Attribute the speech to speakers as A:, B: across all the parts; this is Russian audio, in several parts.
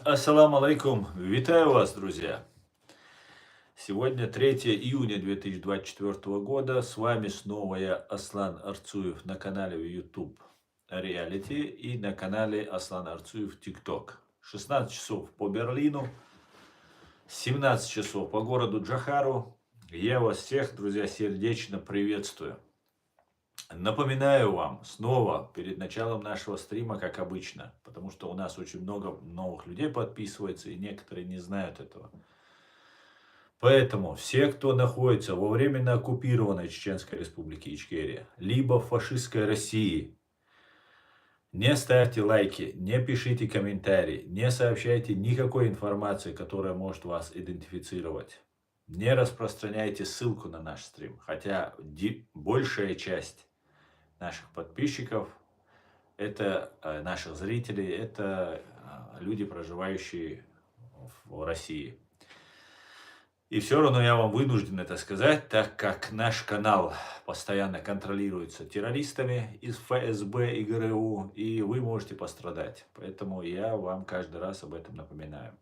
A: Ассаламу алейкум. Витаю вас, друзья. Сегодня 3 июня 2024 года. С вами снова я, Аслан Арцуев, на канале в YouTube Reality и на канале Аслан Арцуев TikTok. 16 часов по Берлину, 17 часов по городу Джахару. Я вас всех, друзья, сердечно приветствую. Напоминаю вам снова перед началом нашего стрима, как обычно, потому что у нас очень много новых людей подписывается, и некоторые не знают этого. Поэтому все, кто находится во временно оккупированной Чеченской Республике Ичкерия, либо в фашистской России, не ставьте лайки, не пишите комментарии, не сообщайте никакой информации, которая может вас идентифицировать. Не распространяйте ссылку на наш стрим, хотя большая часть наших подписчиков, это наших зрителей, это люди, проживающие в России. И все равно я вам вынужден это сказать, так как наш канал постоянно контролируется террористами из ФСБ и ГРУ, и вы можете пострадать. Поэтому я вам каждый раз об этом напоминаю.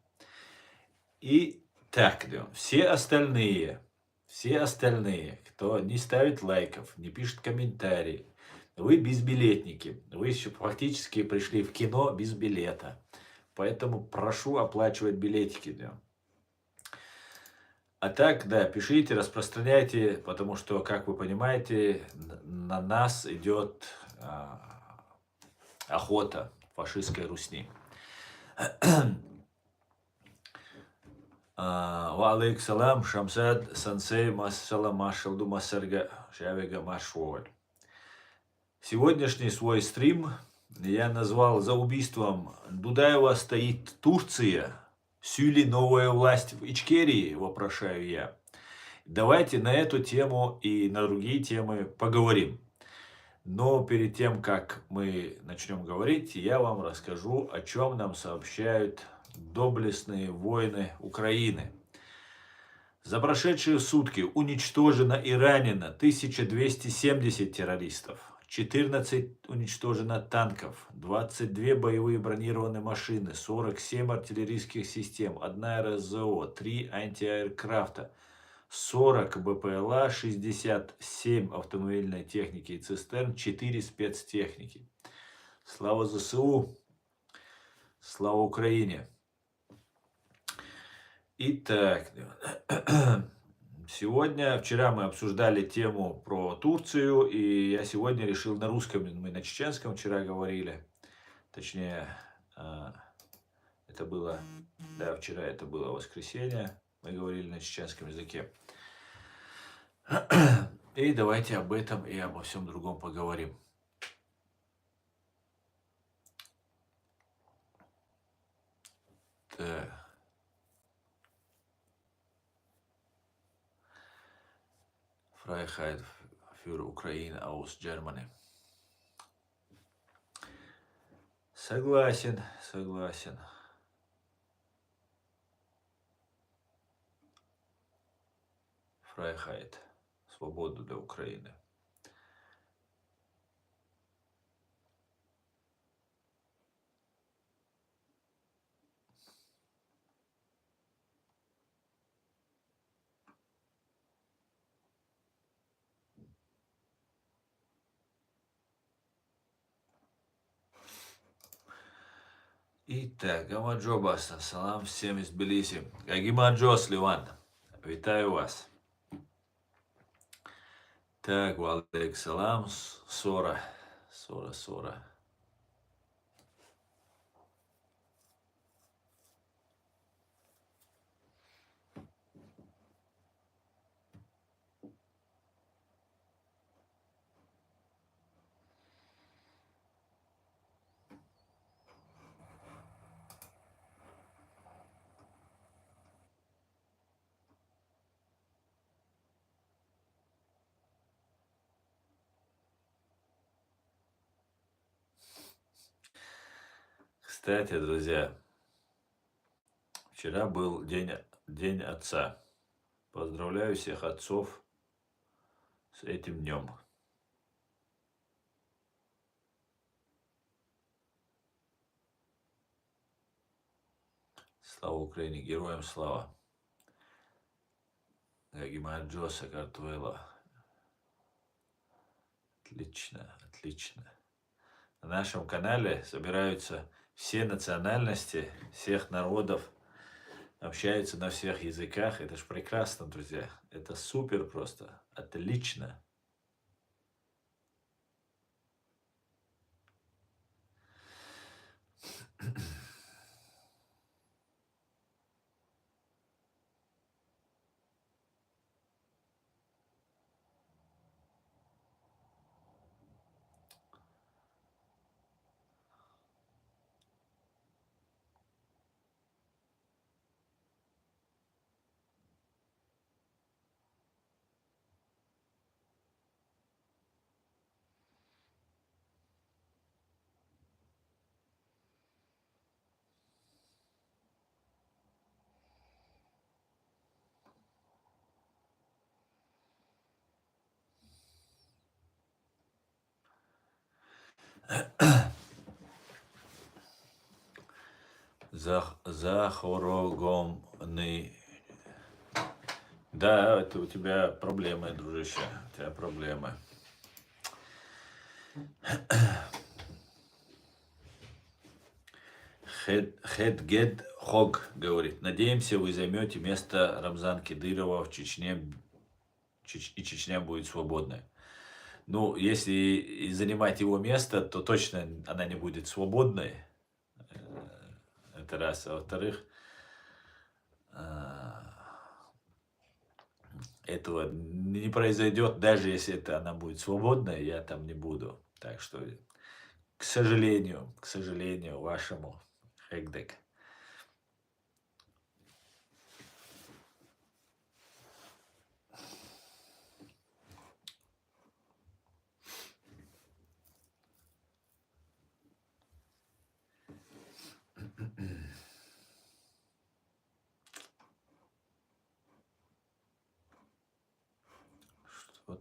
A: И так, все остальные, кто не ставит лайков, не пишет комментарий, вы безбилетники. Вы еще фактически пришли в кино без билета. Поэтому прошу оплачивать билетики. А так, да, пишите, распространяйте, потому что, как вы понимаете, на нас идет охота фашистской русни. Ва алейк салам, Шамсад, Сансей, Массала, Машалду, Массарга, Шавега, Машволь. Сегодняшний свой стрим я назвал «За убийством Дудаева стоит Турция. Сюли новая власть в Ичкерии?» вопрошаю я. Давайте на эту тему и на другие темы поговорим. Но перед тем, как мы начнем говорить, я вам расскажу, о чем нам сообщают доблестные воины Украины. За прошедшие сутки уничтожено и ранено 1270 террористов, 14 уничтожено танков, 22 боевые бронированные машины, 47 артиллерийских систем, 1 РСЗО, 3 антиаэркрафта, 40 БПЛА, 67 автомобильной техники и цистерн, 4 спецтехники. Слава ЗСУ, слава Украине. Итак, вчера мы обсуждали тему про Турцию, и я сегодня решил на русском, мы на чеченском вчера говорили, точнее, это было, да, вчера это было воскресенье, мы говорили на чеченском языке. И давайте об этом и обо всем другом поговорим. Так. Freiheit für Ukraine aus Germany. Согласен, согласен. Freiheit. Свободу для Украины. Итак, Гамаджо Баста, салам всем из Тбилиси. Гагимаджо Сливан, витаю вас. Так, Валек салам, Сора. Кстати, друзья, вчера был день отца. Поздравляю всех отцов с этим днем. Слава Украине, героям слава. Гимаджоса Картвела. Отлично, отлично. На нашем канале собираются все национальности, всех народов, общаются на всех языках. Это ж прекрасно, друзья. Это супер просто. Отлично. Захорогомный. Да, это у тебя проблемы, дружище. У тебя проблемы. Хедгед Хог говорит. Надеемся, вы займете место Рамзан Кадырова в Чечне, и Чечня будет свободной. Ну, если занимать его место, то точно она не будет свободной. Это раз. А во-вторых, этого не произойдет, даже если она будет свободной, я там не буду. Так что, к сожалению, вашему Хэгдек.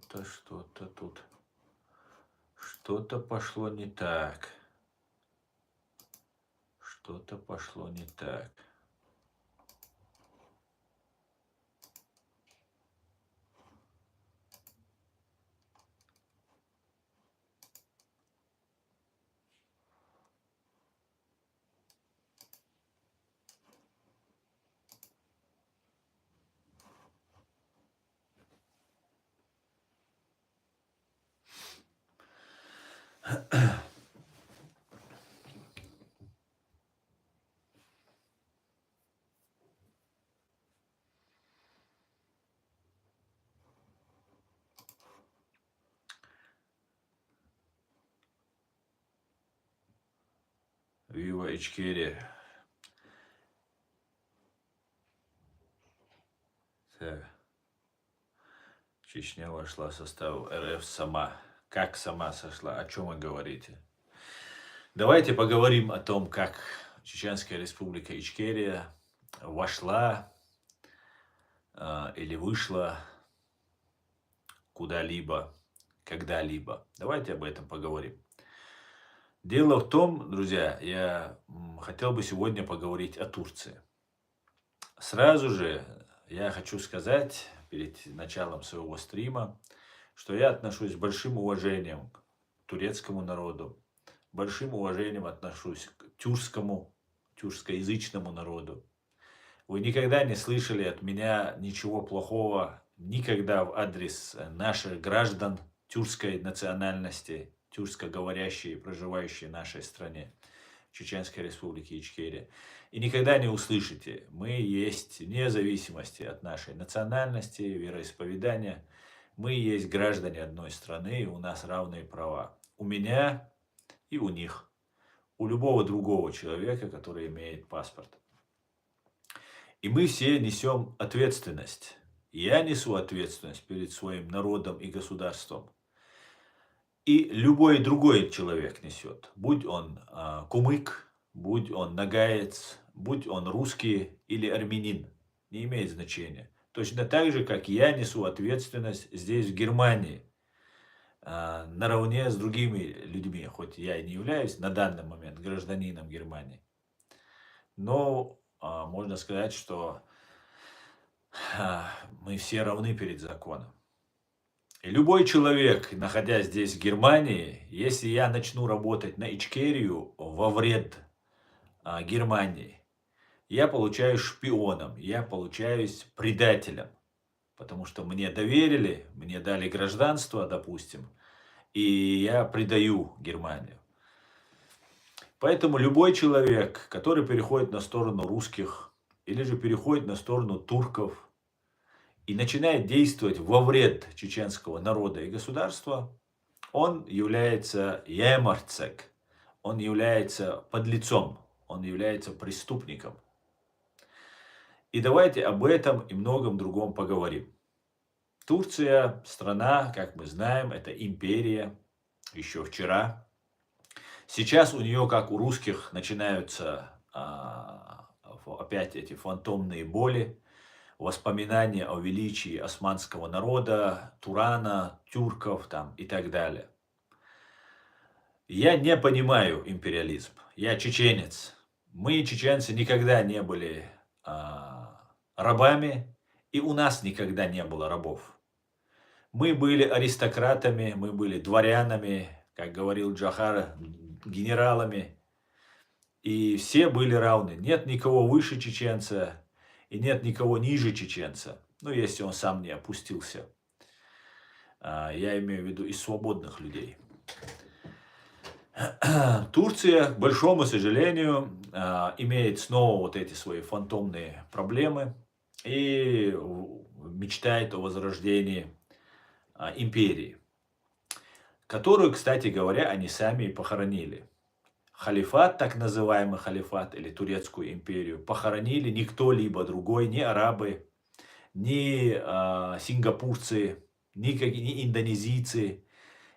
A: Что-то тут. Что-то пошло не так. Что-то пошло не так. Вива Ичкерия. Так. Чечня вошла в состав РФ сама. Как сама сошла? О чем вы говорите? Давайте поговорим о том, как Чеченская республика Ичкерия вошла или вышла куда-либо, когда-либо. Давайте об этом поговорим. Дело в том, друзья, я хотел бы сегодня поговорить о Турции. Сразу же я хочу сказать, перед началом своего стрима, что я отношусь с большим уважением к турецкому народу, большим уважением отношусь к тюркскоязычному народу. Вы никогда не слышали от меня ничего плохого, никогда в адрес наших граждан тюркской национальности, тюркскоговорящие, проживающие в нашей стране, Чеченской Республики Ичкерия. И никогда не услышите, мы есть, вне зависимости от нашей национальности, вероисповедания, мы есть граждане одной страны, и у нас равные права. У меня и у них, у любого другого человека, который имеет паспорт. И мы все несем ответственность. Я несу ответственность перед своим народом и государством. И любой другой человек несет. Будь он кумык, будь он нагаец, будь он русский или армянин. Не имеет значения. Точно так же, как я несу ответственность здесь, в Германии, наравне с другими людьми. Хоть я и не являюсь на данный момент гражданином Германии. Но можно сказать, что мы все равны перед законом. И любой человек, находясь здесь, в Германии, если я начну работать на Ичкерию во вред Германии, я получаюсь шпионом, я получаюсь предателем, потому что мне доверили, мне дали гражданство, допустим, и я предаю Германию. Поэтому любой человек, который переходит на сторону русских или же переходит на сторону турков и начинает действовать во вред чеченского народа и государства, он является ямарцек, он является подлецом, он является преступником. И давайте об этом и многом другом поговорим. Турция, страна, как мы знаем, это империя, еще вчера. Сейчас у нее, как у русских, начинаются опять эти фантомные боли, воспоминания о величии османского народа, Турана, тюрков там, и так далее. Я не понимаю империализм. Я чеченец. Мы, чеченцы, никогда не были рабами, и у нас никогда не было рабов. Мы были аристократами, мы были дворянами, как говорил Джохар, генералами. И все были равны. Нет никого выше чеченца, и нет никого ниже чеченца. Ну, если он сам не опустился. Я имею в виду из свободных людей. Турция, к большому сожалению, имеет снова вот эти свои фантомные проблемы и мечтает о возрождении империи, которую, кстати говоря, они сами и похоронили. Халифат, так называемый халифат или турецкую империю, похоронили не кто-либо другой, ни арабы, ни сингапурцы, ни индонезийцы,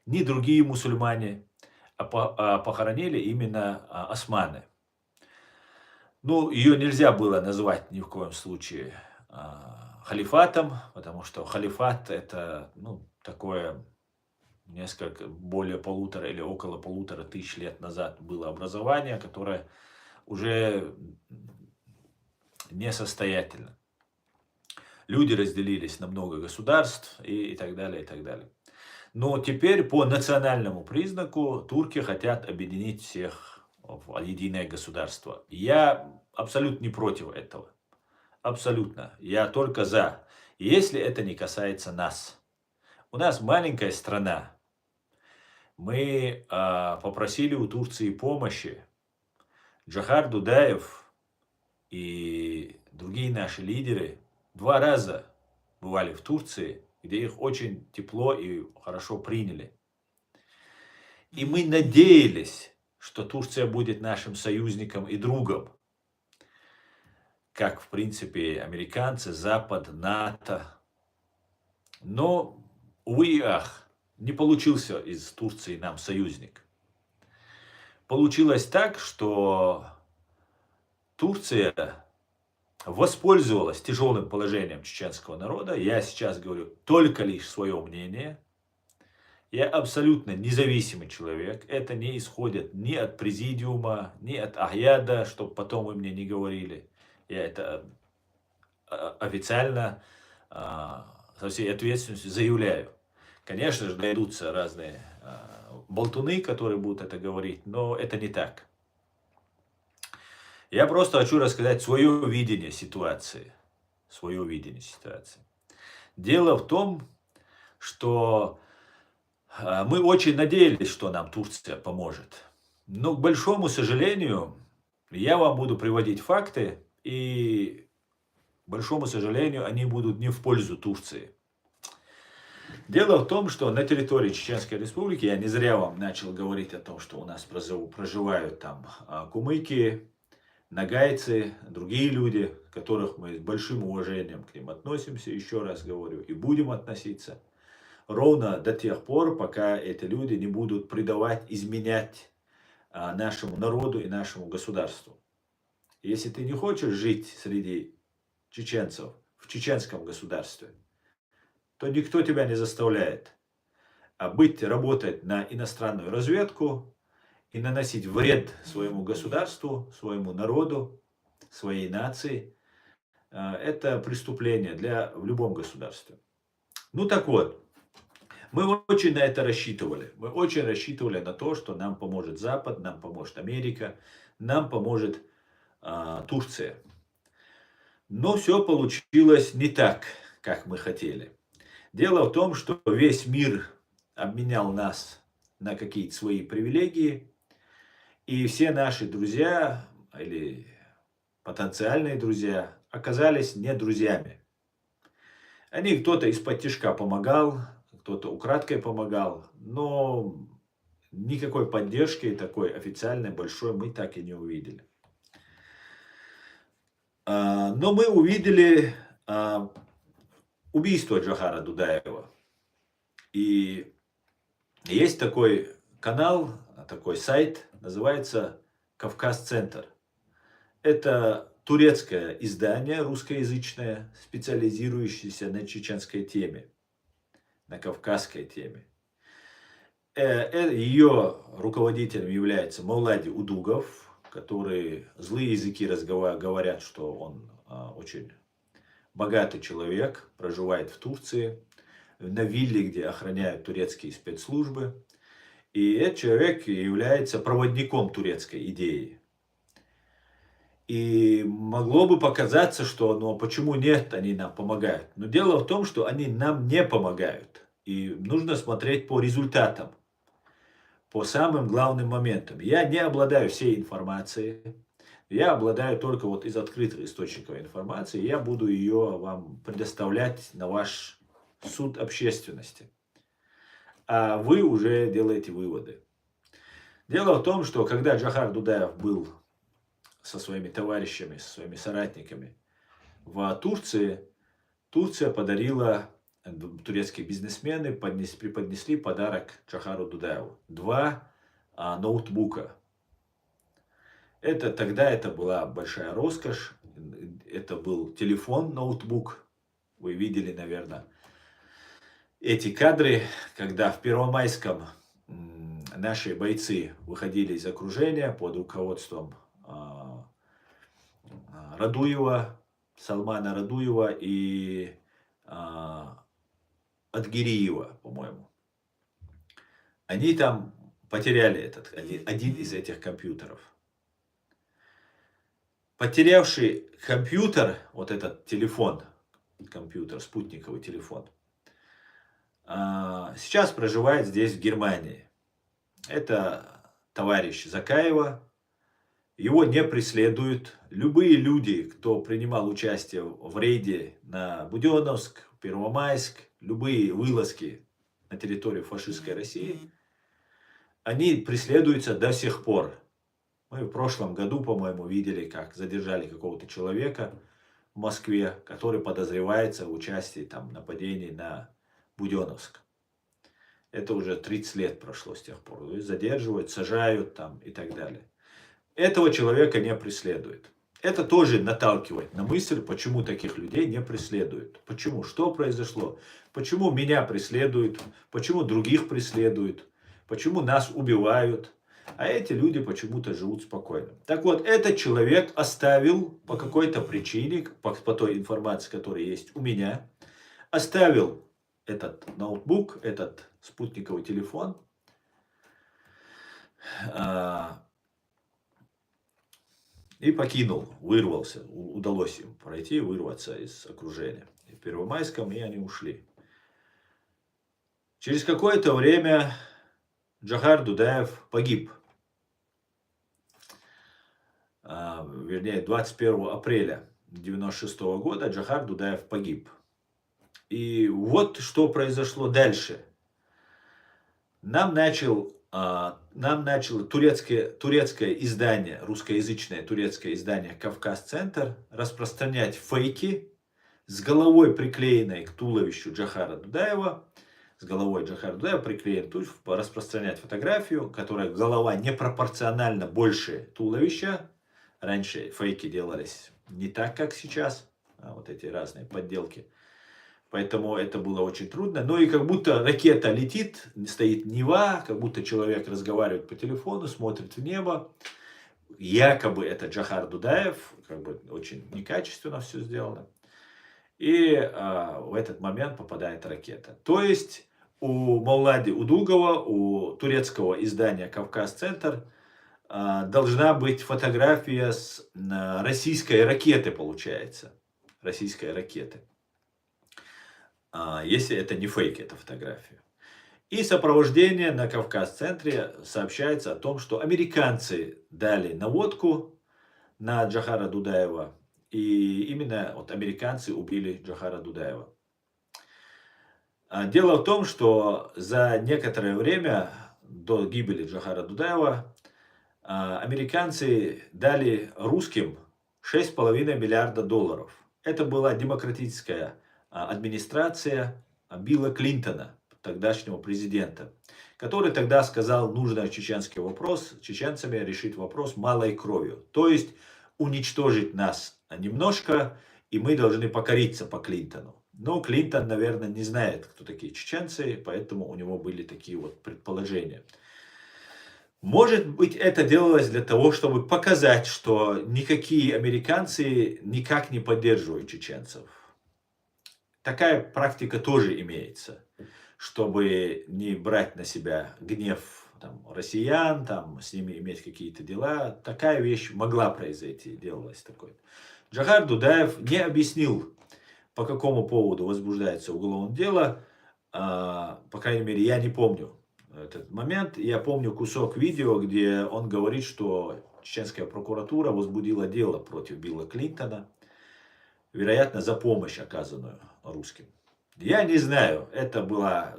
A: ни другие мусульмане, а похоронили именно османы. Ну, ее нельзя было назвать ни в коем случае халифатом, потому что халифат это такое несколько, более полутора или около 1500 лет назад было образование, которое уже несостоятельно. Люди разделились на много государств и так далее, и так далее. Но теперь по национальному признаку турки хотят объединить всех в единое государство. Я абсолютно не против этого. Абсолютно. Я только за. Если это не касается нас. У нас маленькая страна. Мы попросили у Турции помощи. Джохар Дудаев и другие наши лидеры 2 раза бывали в Турции, где их очень тепло и хорошо приняли. И мы надеялись, что Турция будет нашим союзником и другом. Как, в принципе, американцы, Запад, НАТО. Но, увы и ах, не получился из Турции нам союзник. Получилось так, что Турция воспользовалась тяжелым положением чеченского народа. Я сейчас говорю только лишь свое мнение. Я абсолютно независимый человек. Это не исходит ни от президиума, ни от Ахьяда, чтобы потом вы мне не говорили. Я это официально со всей ответственностью заявляю. Конечно же, найдутся разные болтуны, которые будут это говорить, но это не так. Я просто хочу рассказать свое видение ситуации. Свое видение ситуации. Дело в том, что мы очень надеялись, что нам Турция поможет. Но, к большому сожалению, я вам буду приводить факты, и, к большому сожалению, они будут не в пользу Турции. Дело в том, что на территории Чеченской Республики, я не зря вам начал говорить о том, что у нас проживают там кумыки, нагайцы, другие люди, которых мы с большим уважением к ним относимся, еще раз говорю, и будем относиться. Ровно до тех пор, пока эти люди не будут предавать, изменять нашему народу и нашему государству. Если ты не хочешь жить среди чеченцев в чеченском государстве, то никто тебя не заставляет работать на иностранную разведку и наносить вред своему государству, своему народу, своей нации, это преступление в любом государстве. Ну так вот, мы очень на это рассчитывали. Мы очень рассчитывали на то, что нам поможет Запад, нам поможет Америка, нам поможет Турция. Но все получилось не так, как мы хотели. Дело в том, что весь мир обменял нас на какие-то свои привилегии, и все наши друзья или потенциальные друзья оказались не друзьями. Они кто-то из-под тишка помогал, кто-то украдкой помогал, но никакой поддержки такой официальной, большой мы так и не увидели. Но мы увидели убийство Джохара Дудаева. И есть такой канал, такой сайт, называется «Кавказ-центр». Это турецкое издание, русскоязычное, специализирующееся на чеченской теме, на кавказской теме. Ее руководителем является Мавлади Удугов, который злые языки говорят, что он очень богатый человек, проживает в Турции, на вилле, где охраняют турецкие спецслужбы. И этот человек является проводником турецкой идеи. И могло бы показаться, что ну почему нет, они нам помогают. Но дело в том, что они нам не помогают. И нужно смотреть по результатам, по самым главным моментам. Я не обладаю всей информацией. Я обладаю только вот из открытых источников информации. Я буду ее вам предоставлять на ваш суд общественности. А вы уже делаете выводы. Дело в том, что когда Джохар Дудаев был со своими товарищами, со своими соратниками в Турции, Турция подарила, турецкие бизнесмены преподнесли подарок Джохару Дудаеву. 2 ноутбука. Тогда это была большая роскошь. Это был телефон, ноутбук. Вы видели, наверное, эти кадры, когда в Первомайском наши бойцы выходили из окружения под руководством Радуева, Салмана Радуева и Адгириева, по-моему. Они там потеряли один из этих компьютеров. Потерявший компьютер, вот этот телефон, компьютер, спутниковый телефон, сейчас проживает здесь, в Германии. Это товарищ Закаева. Его не преследуют. Любые люди, кто принимал участие в рейде на Буденновск, Первомайск, любые вылазки на территорию фашистской России, они преследуются до сих пор. Мы в прошлом году, по-моему, видели, как задержали какого-то человека в Москве, который подозревается в участии в нападении на Буденновск. Это уже 30 лет прошло с тех пор. То есть задерживают, сажают и так далее. Этого человека не преследуют. Это тоже наталкивает на мысль, почему таких людей не преследуют. Почему? Что произошло? Почему меня преследуют? Почему других преследуют? Почему нас убивают? А эти люди почему-то живут спокойно. Так вот, этот человек оставил по какой-то причине, по той информации, которая есть у меня, оставил этот ноутбук, этот спутниковый телефон, и покинул, вырвался, удалось им пройти, вырваться из окружения. И в Первомайском, и они ушли. Через какое-то время Джохар Дудаев погиб. Вернее, 21 апреля 1996 года Джохар Дудаев погиб. И вот что произошло дальше. Нам начало турецкое издание, русскоязычное турецкое издание «Кавказ-центр» распространять фейки с головой, приклеенной к туловищу Джохара Дудаева. С головой Джохара Дудаева приклеен, распространять фотографию, которая голова непропорционально больше туловища. Раньше фейки делались не так, как сейчас, вот эти разные подделки. Поэтому это было очень трудно. Ну и как будто ракета летит, стоит Нева, как будто человек разговаривает по телефону, смотрит в небо. якобы это Джохар Дудаев, как бы очень некачественно все сделано. И в этот момент попадает ракета. То есть у Маулади Удугова, у турецкого издания «Кавказ-Центр» должна быть фотография с российской ракеты, получается. Российской ракеты. Если это не фейк, эта фотография. И сопровождение на Кавказ-центре сообщается о том, что американцы дали наводку на Джохара Дудаева. И именно вот американцы убили Джохара Дудаева. Дело в том, что за некоторое время до гибели Джохара Дудаева американцы дали русским $6,5 миллиарда. Это была демократическая администрация Билла Клинтона, тогдашнего президента, который тогда сказал, нужно чеченский вопрос, чеченцами решить вопрос малой кровью. То есть уничтожить нас немножко, и мы должны покориться по Клинтону. Но Клинтон, наверное, не знает, кто такие чеченцы, поэтому у него были такие вот предположения. Может быть, это делалось для того, чтобы показать, что никакие американцы никак не поддерживают чеченцев. Такая практика тоже имеется, чтобы не брать на себя гнев россиян, с ними иметь какие-то дела. Такая вещь могла произойти, делалось такое. Джохар Дудаев не объяснил, по какому поводу возбуждается уголовное дело. По крайней мере, я не помню этот момент. Я помню кусок видео, где он говорит, что чеченская прокуратура возбудила дело против Билла Клинтона, вероятно, за помощь, оказанную русским. Я не знаю, это была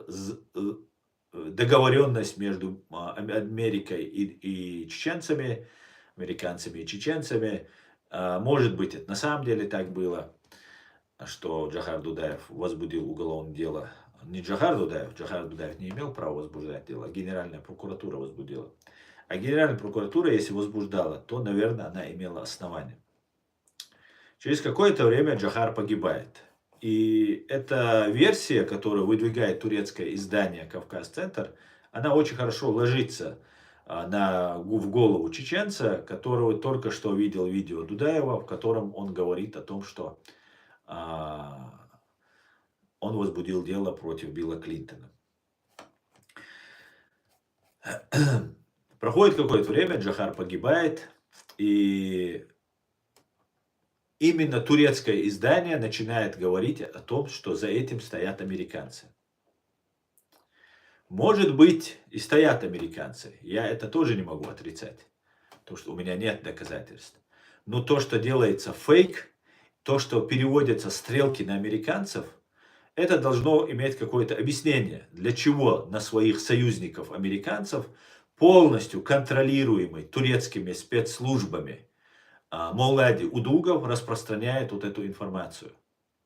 A: договоренность между Америкой и чеченцами, американцами и чеченцами. Может быть, это на самом деле так было, что Джохар Дудаев возбудил уголовное дело. Не Джохар Дудаев не имел права возбуждать дело, а Генеральная прокуратура возбудила. А Генеральная прокуратура, если возбуждала, то, наверное, она имела основание. Через какое-то время Джохар погибает. И эта версия, которую выдвигает турецкое издание «Кавказ-Центр», она очень хорошо ложится в голову чеченца, которого только что видел видео Дудаева, в котором он говорит о том, что он возбудил дело против Билла Клинтона. Проходит какое-то время, Джохар погибает, и именно турецкое издание начинает говорить о том, что за этим стоят американцы. Может быть, и стоят американцы. Я это тоже не могу отрицать, потому что у меня нет доказательств. Но то, что делается фейк, то, что переводятся стрелки на американцев, это должно иметь какое-то объяснение, для чего на своих союзников американцев, полностью контролируемый турецкими спецслужбами, Маулади Удугов распространяет вот эту информацию.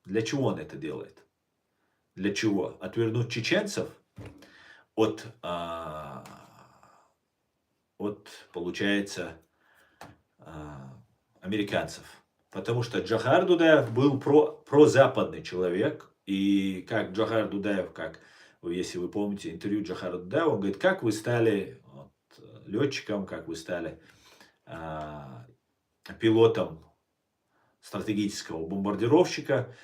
A: Для чего он это делает? Для чего? Отвернуть чеченцев от получается, американцев. Потому что Джохар Дудаев был прозападный человек. И как Джохар Дудаев, если вы помните интервью Джохара Дудаева, он говорит, как вы стали летчиком, как вы стали пилотом стратегического бомбардировщика,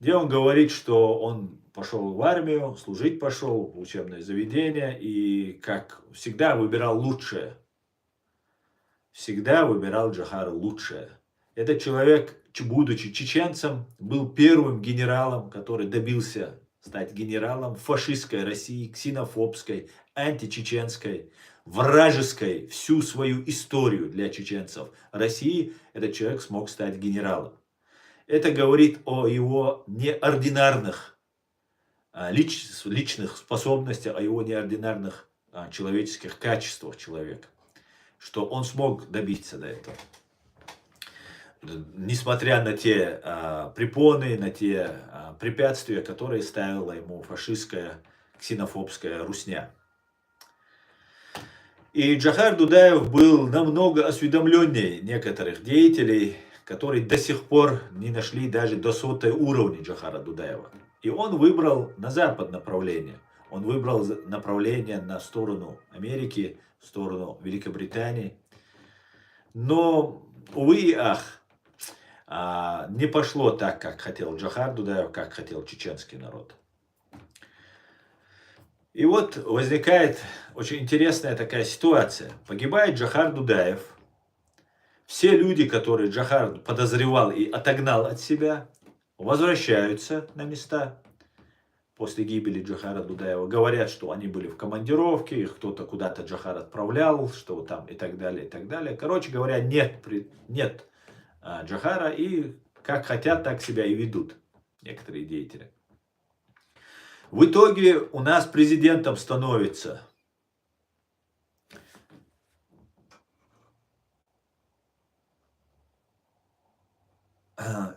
A: где он говорит, что он пошел в армию, служить пошел, в учебное заведение, и как всегда выбирал лучшее. Всегда выбирал Джохар лучшее. Этот человек, будучи чеченцем, был первым генералом, который добился стать генералом фашистской России, ксенофобской, античеченской, вражеской, всю свою историю для чеченцев России, этот человек смог стать генералом. Это говорит о его неординарных личных способностях, о его неординарных человеческих качествах человека, что он смог добиться до этого. Несмотря на те препоны, на те препятствия, которые ставила ему фашистская, ксенофобская русня. И Джохар Дудаев был намного осведомленнее некоторых деятелей, которые до сих пор не нашли даже до 100-й уровня Джохара Дудаева. И он выбрал на запад направление. Он выбрал направление на сторону Америки, в сторону Великобритании. Но, увы и ах, не пошло так, как хотел Джохар Дудаев, как хотел чеченский народ. И вот возникает очень интересная такая ситуация. Погибает Джохар Дудаев. Все люди, которые Джохар подозревал и отогнал от себя, возвращаются на места после гибели Джохара Дудаева. Говорят, что они были в командировке, их кто-то куда-то Джохар отправлял, что там и так далее, и так далее. Короче говоря, нет Джохара, и как хотят, так себя и ведут некоторые деятели. В итоге у нас президентом становится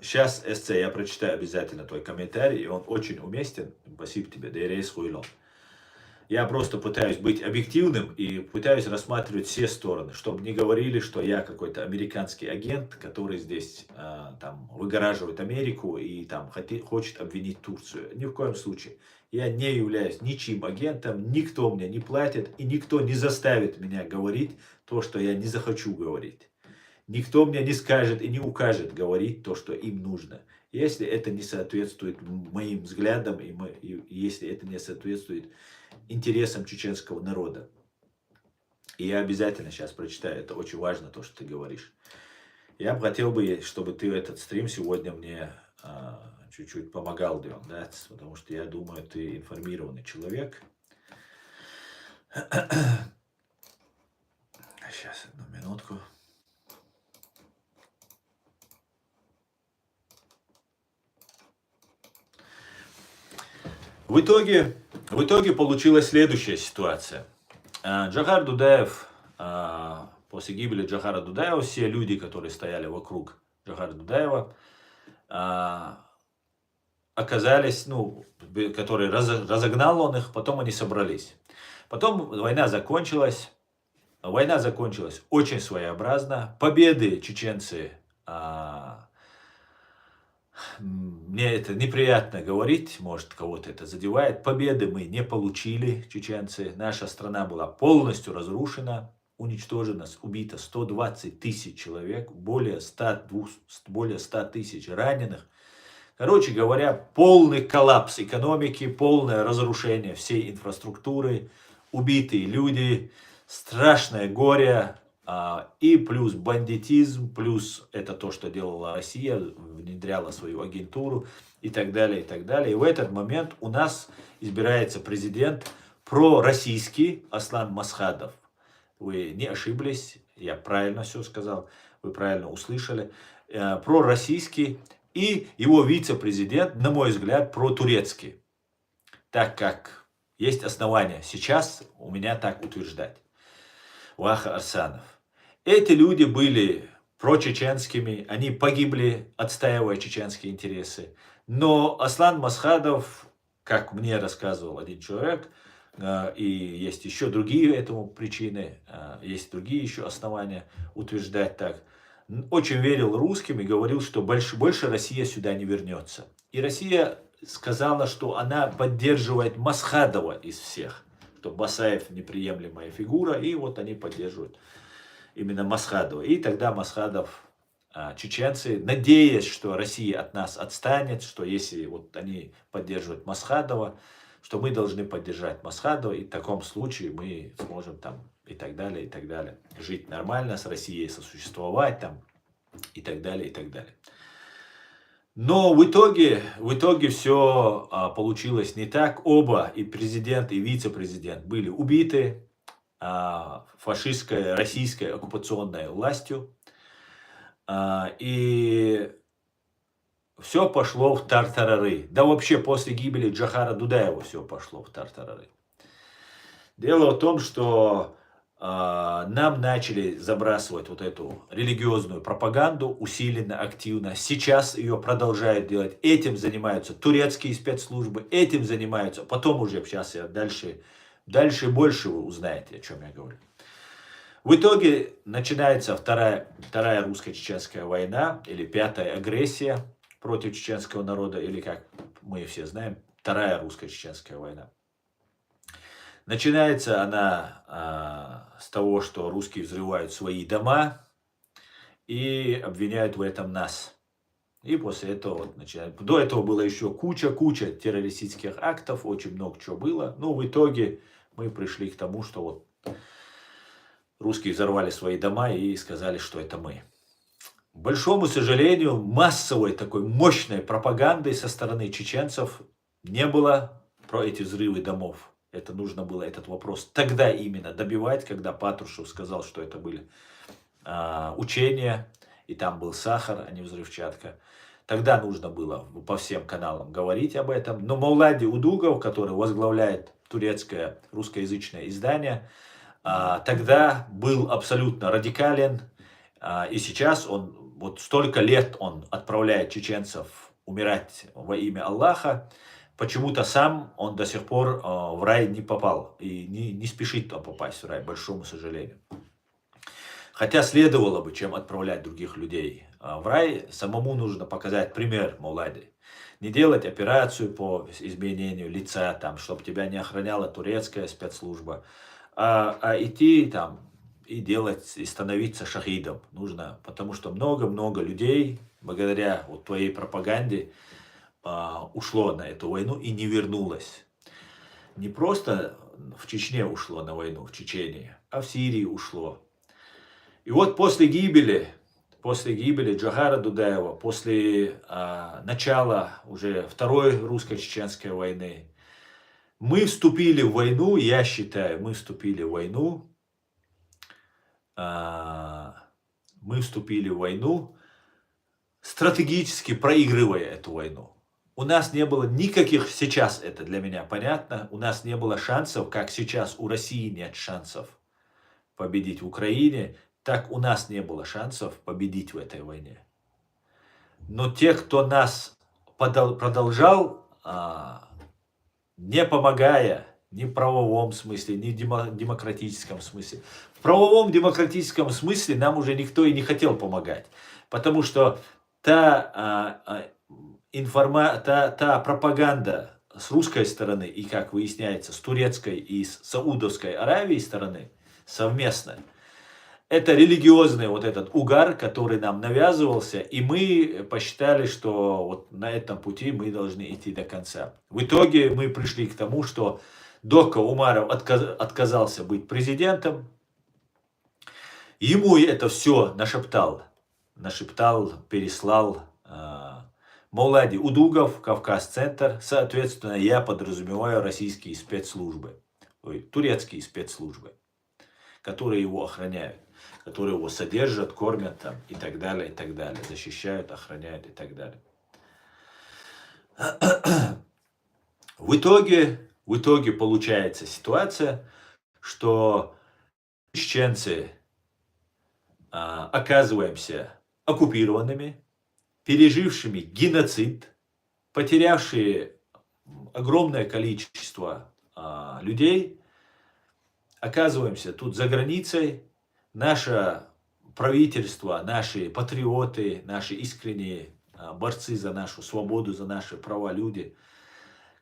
A: сейчас, СЦ, я прочитаю обязательно твой комментарий, и он очень уместен. Спасибо тебе, Дейрейс Хуйло. Я просто пытаюсь быть объективным и пытаюсь рассматривать все стороны, чтобы не говорили, что я какой-то американский агент, который здесь там выгораживает Америку и там хочет обвинить Турцию. Ни в коем случае. Я не являюсь ничьим агентом, никто мне не платит, и никто не заставит меня говорить то, что я не захочу говорить. Никто мне не скажет и не укажет говорить то, что им нужно. Если это не соответствует моим взглядам, и если это не соответствует интересам чеченского народа. И я обязательно сейчас прочитаю, это очень важно, то, что ты говоришь. Я бы хотел, чтобы ты этот стрим сегодня мне чуть-чуть помогал, Дион, да? Потому что я думаю, ты информированный человек. Сейчас, одну минутку. В итоге получилась следующая ситуация. Джохар Дудаев, после гибели Джохара Дудаева, все люди, которые стояли вокруг Джохара Дудаева, оказались, которые разогнал он их, потом они собрались. Потом война закончилась. Война закончилась очень своеобразно. Победы чеченцы, мне это неприятно говорить, может кого-то это задевает. Победы мы не получили, чеченцы. Наша страна была полностью разрушена, уничтожена, убито 120 тысяч человек, более 100 тысяч раненых. Короче говоря, полный коллапс экономики, полное разрушение всей инфраструктуры, убитые люди, страшное горе. И плюс бандитизм, плюс это то, что делала Россия, внедряла свою агентуру и так далее, и так далее. И в этот момент у нас избирается президент пророссийский Аслан Масхадов. Вы не ошиблись, я правильно все сказал, вы правильно услышали. Пророссийский и его вице-президент, на мой взгляд, протурецкий. Так как есть основания сейчас у меня так утверждать. Ваха Арсанов. Эти люди были прочеченскими, они погибли, отстаивая чеченские интересы. Но Аслан Масхадов, как мне рассказывал один человек, и есть еще другие этому причины, есть другие еще основания утверждать так, очень верил русским и говорил, что больше Россия сюда не вернется. И Россия сказала, что она поддерживает Масхадова из всех, что Басаев неприемлемая фигура, и вот они поддерживают именно Масхадова. И тогда Масхадов, чеченцы, надеясь, что Россия от нас отстанет, что если вот они поддерживают Масхадова, что мы должны поддержать Масхадова, и в таком случае мы сможем там и так далее, жить нормально с Россией, сосуществовать там и так далее, и так далее. Но в итоге все получилось не так. Оба, и президент, и вице-президент, были убиты фашистской, российской оккупационной властью. И все пошло в тартарары. Да вообще после гибели Джохара Дудаева все пошло в тартарары. Дело в том, что нам начали забрасывать вот эту религиозную пропаганду усиленно, активно. Сейчас ее продолжают делать. Этим занимаются турецкие спецслужбы, этим занимаются. Потом уже, сейчас я дальше больше вы узнаете, о чем я говорю. В итоге начинается вторая русско-чеченская война, или пятая агрессия против чеченского народа, или как мы все знаем, вторая русско-чеченская война. Начинается она с того, что русские взрывают свои дома, и обвиняют в этом нас. И после этого вот начинают. До этого было еще куча террористических актов, очень много чего было. Но в итоге мы пришли к тому, что вот русские взорвали свои дома и сказали, что это мы. К большому сожалению, массовой такой мощной пропаганды со стороны чеченцев не было про эти взрывы домов. Это нужно было этот вопрос тогда именно добивать, когда Патрушев сказал, что это были учения, и там был сахар, а не взрывчатка. Тогда нужно было по всем каналам говорить об этом. Но Мовлади Удугов, который возглавляет турецкое русскоязычное издание, тогда был абсолютно радикален. И сейчас он, вот столько лет он отправляет чеченцев умирать во имя Аллаха. Почему-то сам он до сих пор в рай не попал. И не спешит попасть в рай, к большому сожалению. Хотя следовало бы, чем отправлять других людей в рай, самому нужно показать пример Мовлади. Не делать операцию по изменению лица, там, чтобы тебя не охраняла турецкая спецслужба, а идти там и делать, и становиться шахидом нужно, потому что много-много людей, благодаря вот твоей пропаганде, ушло на эту войну и не вернулось. Не просто в Чечне ушло на войну, в Чечении, а в Сирии ушло. И вот после гибели Джохара Дудаева, после начала уже Второй русско-чеченской войны, мы вступили в войну, я считаю, мы вступили в войну, стратегически проигрывая эту войну. У нас не было никаких, сейчас это для меня понятно, у нас не было шансов, как сейчас у России нет шансов победить в Украине, так у нас не было шансов победить в этой войне. Но те, кто нас продолжал, не помогая ни в правовом смысле, ни в демократическом смысле. В правовом демократическом смысле нам уже никто и не хотел помогать. Потому что та пропаганда с русской стороны и, как выясняется, с турецкой и с Саудовской Аравией стороны совместно, это религиозный вот этот угар, который нам навязывался, и мы посчитали, что вот на этом пути мы должны идти до конца. В итоге мы пришли к тому, что Дока Умаров отказался быть президентом. Ему это все нашептал, переслал Мовлади Удугов, Кавказ-центр. Соответственно, я подразумеваю российские спецслужбы, турецкие спецслужбы, которые его охраняют, которые его содержат, кормят там и так далее, защищают, охраняют и так далее. В итоге получается ситуация, что чеченцы оказываемся оккупированными, пережившими геноцид, потерявшие огромное количество людей, оказываемся тут за границей. Наше правительство, наши патриоты, наши искренние борцы за нашу свободу, за наши права люди,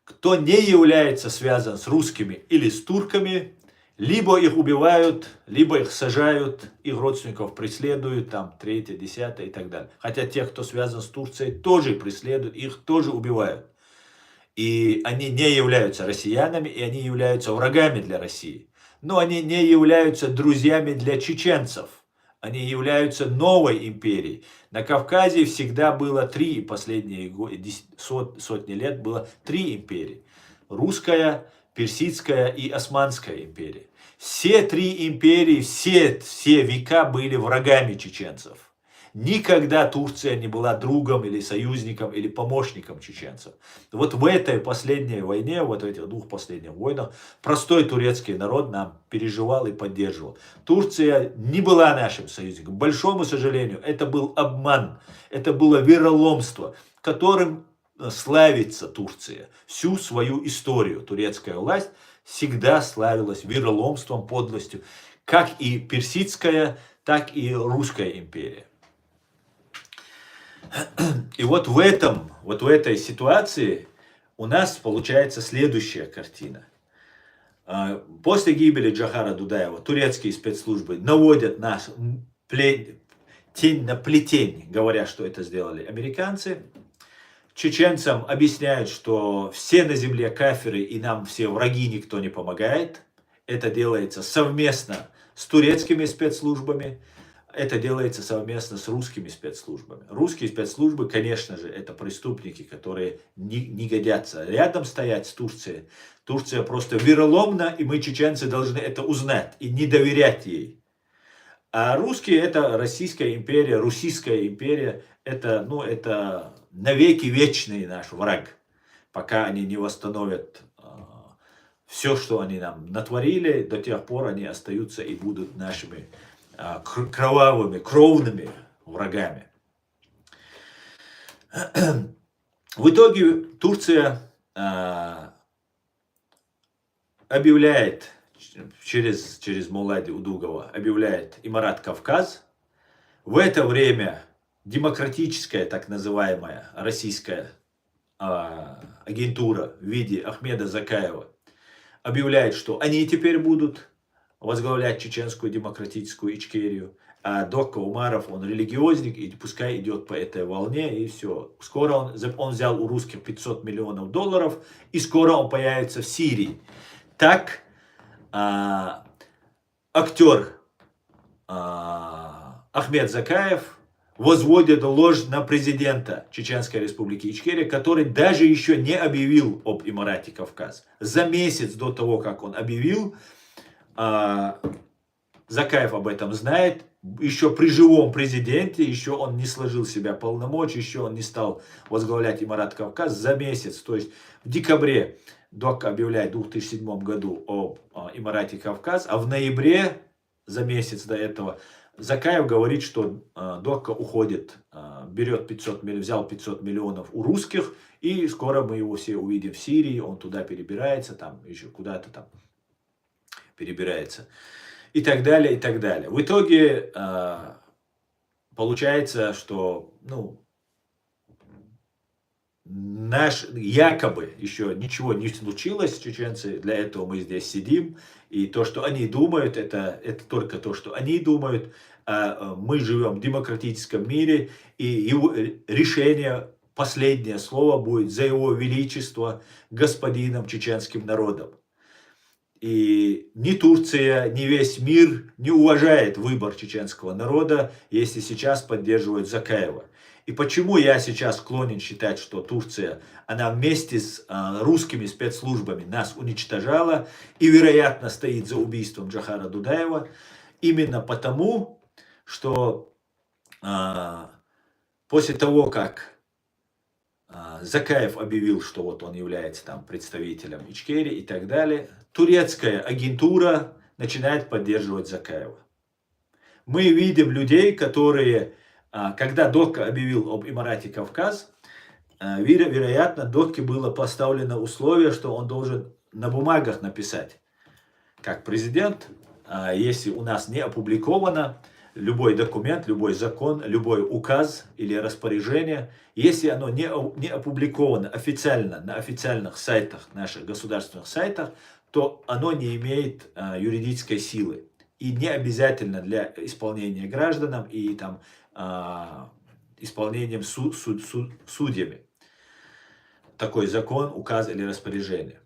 A: кто не является связан с русскими или с турками, либо их убивают, либо их сажают, их родственников преследуют, там, 3, 10 и так далее. Хотя тех, кто связан с Турцией, тоже преследуют, их тоже убивают. И они не являются россиянами, и они являются врагами для России. Но они не являются друзьями для чеченцев. Они являются новой империей. На Кавказе всегда было последние сотни лет было 3 империи. Русская, Персидская и Османская империя. Все 3 империи, все века были врагами чеченцев. Никогда Турция не была другом или союзником или помощником чеченцев. Вот в этой последней войне, вот в этих 2 последних войнах, простой турецкий народ нам переживал и поддерживал. Турция не была нашим союзником. К большому сожалению, это был обман, это было вероломство, которым славится Турция. Всю свою историю турецкая власть всегда славилась вероломством, подлостью, как и персидская, так и русская империя. И вот в этой ситуации у нас получается следующая картина. После гибели Джохара Дудаева турецкие спецслужбы наводят нас, тень на плетень, говоря, что это сделали американцы. Чеченцам объясняют, что все на земле кафиры и нам все враги, никто не помогает. Это делается совместно с турецкими спецслужбами. Это делается совместно с русскими спецслужбами. Русские спецслужбы, конечно же, это преступники, которые не годятся рядом стоять с Турцией. Турция просто вероломна, и мы, чеченцы, должны это узнать и не доверять ей. А русские это Российская империя, Руссийская империя, это, ну, это навеки вечный наш враг, пока они не восстановят все, что они нам натворили, до тех пор они остаются и будут нашими кровавыми, кровными врагами. В итоге Турция объявляет через Мулади Удугова, объявляет Имарат Кавказ. В это время демократическая, так называемая, российская агентура в виде Ахмеда Закаева объявляет, что они теперь будут возглавлять чеченскую демократическую Ичкерию. А Докка Умаров, он религиозник, и пускай идет по этой волне, и все. Скоро он взял у русских 500 миллионов долларов, и скоро он появится в Сирии. Так актер Ахмед Закаев возводит ложь на президента Чеченской Республики Ичкерия, который даже еще не объявил об Имарате Кавказ. За месяц до того, как он объявил, Закаев об этом знает, еще при живом президенте, еще он не сложил себя полномочий, еще он не стал возглавлять Имарат Кавказ за месяц. То есть в декабре Докка объявляет в 2007 году об Имарате Кавказ, а в ноябре, за месяц до этого, Закаев говорит, что Докка уходит, взял 500 миллионов у русских, и скоро мы его все увидим в Сирии, он туда перебирается, там еще куда-то там перебирается. И так далее, и так далее. В итоге получается, что якобы еще ничего не случилось, чеченцы, для этого мы здесь сидим. И то, что они думают, это только то, что они думают. А мы живем в демократическом мире, и его решение, последнее слово будет за его величество господином чеченским народом. И ни Турция, ни весь мир не уважает выбор чеченского народа, если сейчас поддерживают Закаева. И почему я сейчас склонен считать, что Турция, она вместе с русскими спецслужбами нас уничтожала и, вероятно, стоит за убийством Джохара Дудаева, именно потому, что после того, как Закаев объявил, что вот он является там представителем Ичкерии и так далее, турецкая агентура начинает поддерживать Закаева. Мы видим людей, которые, когда Докка объявил об Имарате Кавказ, вероятно, Докке было поставлено условие, что он должен на бумагах написать, как президент, если у нас не опубликовано, любой документ, любой закон, любой указ или распоряжение, если оно не опубликовано официально на официальных сайтах, наших государственных сайтах, то оно не имеет юридической силы. И не обязательно для исполнения гражданам и там, исполнением судьями. Такой закон, указ или распоряжение.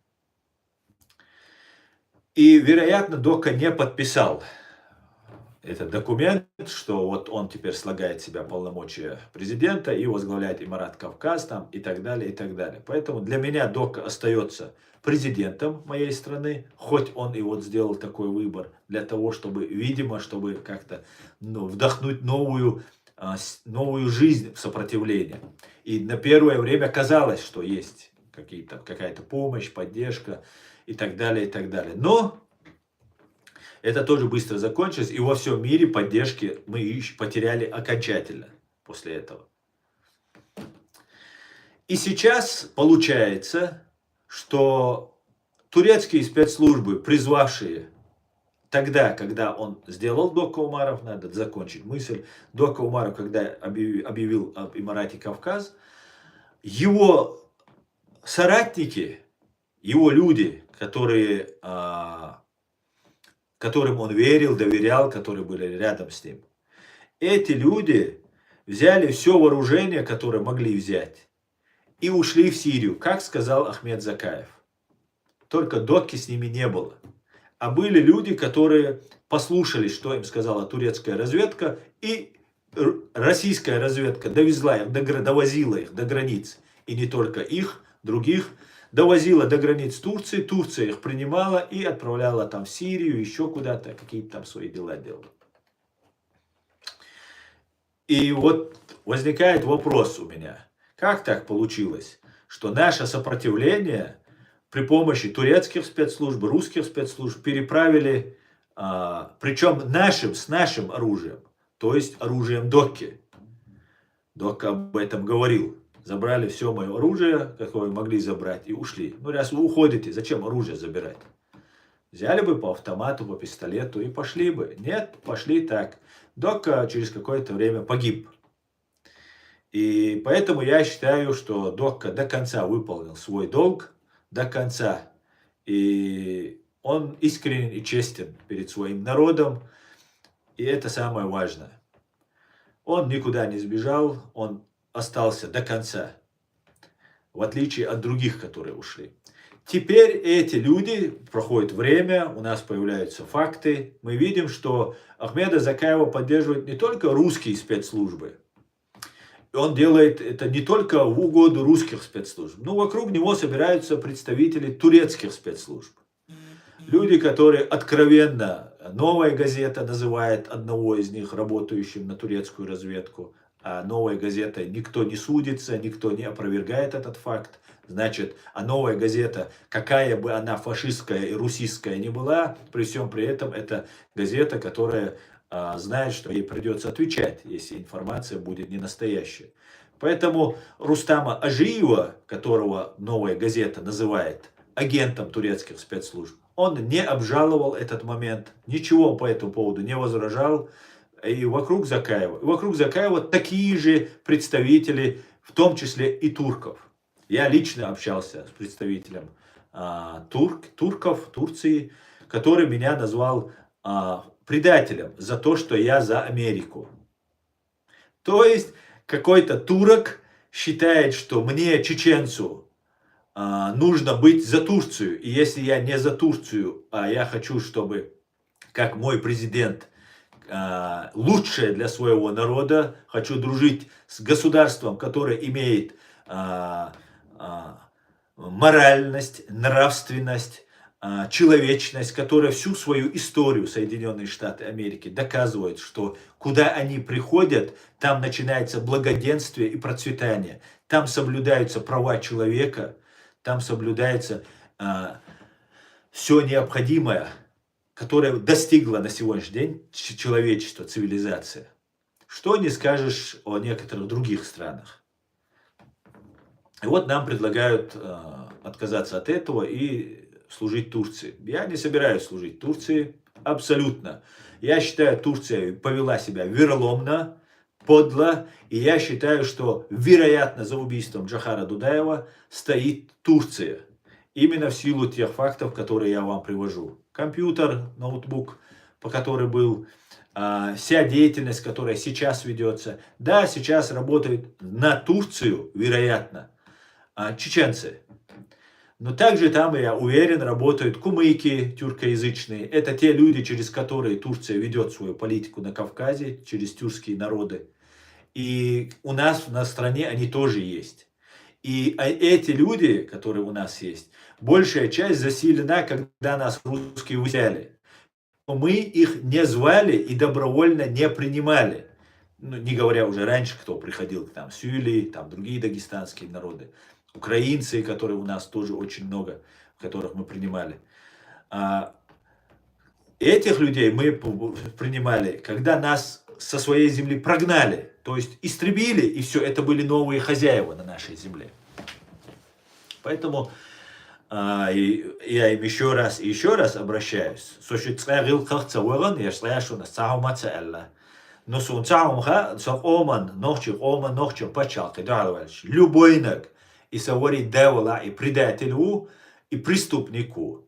A: И, вероятно, Докка не подписал этот документ, что вот он теперь слагает в себя полномочия президента и возглавляет Имарат Кавказ там, и так далее, и так далее. Поэтому для меня Докка остается президентом моей страны, хоть он и вот сделал такой выбор, для того, чтобы, видимо, чтобы как-то вдохнуть новую жизнь в сопротивление. И на первое время казалось, что есть какая-то помощь, поддержка и так далее, и так далее. Но это тоже быстро закончилось, и во всем мире поддержки мы потеряли окончательно после этого. И сейчас получается, что турецкие спецслужбы, призвавшие тогда, когда он сделал Докка Умаров, надо закончить мысль, Докка Умаров, когда объявил об Имарате Кавказ, его соратники, его люди, которым он верил, доверял, которые были рядом с ним, эти люди взяли все вооружение, которое могли взять, и ушли в Сирию, как сказал Ахмед Закаев. Только Докки с ними не было. А были люди, которые послушались, что им сказала турецкая разведка, и российская разведка довозила их до границ. И не только их, других, довозила до границ Турции, Турция их принимала и отправляла там в Сирию, еще куда-то, какие-то там свои дела делала. И вот возникает вопрос у меня, как так получилось, что наше сопротивление при помощи турецких спецслужб, русских спецслужб переправили, причем с нашим оружием, то есть оружием Докки. Докка об этом говорил. Забрали все мое оружие, какое могли забрать, и ушли. Ну, раз вы уходите, зачем оружие забирать? Взяли бы по автомату, по пистолету и пошли бы. Нет, пошли так. Докка через какое-то время погиб. И поэтому я считаю, что Докка до конца выполнил свой долг, до конца. И он искренен и честен перед своим народом. И это самое важное. Он никуда не сбежал, он остался до конца. В отличие от других, которые ушли. Теперь эти люди, проходит время, у нас появляются факты. Мы видим, что Ахмеда Закаева поддерживают не только русские спецслужбы. Он делает это не только в угоду русских спецслужб, но вокруг него собираются представители турецких спецслужб. Люди, которые откровенно, «Новая газета» называет одного из них работающим на турецкую разведку, а «Новая газета» никто не судится, никто не опровергает этот факт. Значит, а «Новая газета», какая бы она фашистская и русистская ни была, при всем при этом это газета, которая знает, что ей придется отвечать, если информация будет не настоящая. Поэтому Рустама Ажиева, которого «Новая газета» называет агентом турецких спецслужб, он не обжаловал этот момент, ничего по этому поводу не возражал. И вокруг Закаева такие же представители, в том числе и турков. Я лично общался с представителем турков, Турции, который меня назвал предателем за то, что я за Америку. То есть какой-то турок считает, что мне, чеченцу, нужно быть за Турцию. И если я не за Турцию, а я хочу, чтобы, как мой президент, лучшее для своего народа, хочу дружить с государством, которое имеет моральность, нравственность, человечность, которая всю свою историю Соединенные Штаты Америки доказывает, что куда они приходят, там начинается благоденствие и процветание. Там соблюдаются права человека, там соблюдается все необходимое, которое достигло на сегодняшний день человечество, цивилизация. Что не скажешь о некоторых других странах. И вот нам предлагают отказаться от этого и служить Турции. Я не собираюсь служить Турции, абсолютно. Я считаю, Турция повела себя вероломно, подло, и я считаю, что вероятно за убийством Джохара Дудаева стоит Турция. Именно в силу тех фактов, которые я вам привожу. Компьютер, ноутбук, по которой был, вся деятельность, которая сейчас ведется. Да, сейчас работает на Турцию, вероятно, чеченцы. Но также там, я уверен, работают кумыки тюркоязычные. Это те люди, через которые Турция ведет свою политику на Кавказе, через тюркские народы. И у нас на стране они тоже есть. И эти люди, которые у нас есть, большая часть заселена, когда нас русские взяли. Мы их не звали и добровольно не принимали. Ну, не говоря уже раньше, кто приходил, там сюли, там другие дагестанские народы. Украинцы, которые у нас тоже очень много, которых мы принимали. Этих людей мы принимали, когда нас со своей земли прогнали, то есть истребили, и все, это были новые хозяева на нашей земле. Поэтому я им еще раз и еще раз обращаюсь. Любойнак и савори девола и предателю и преступнику.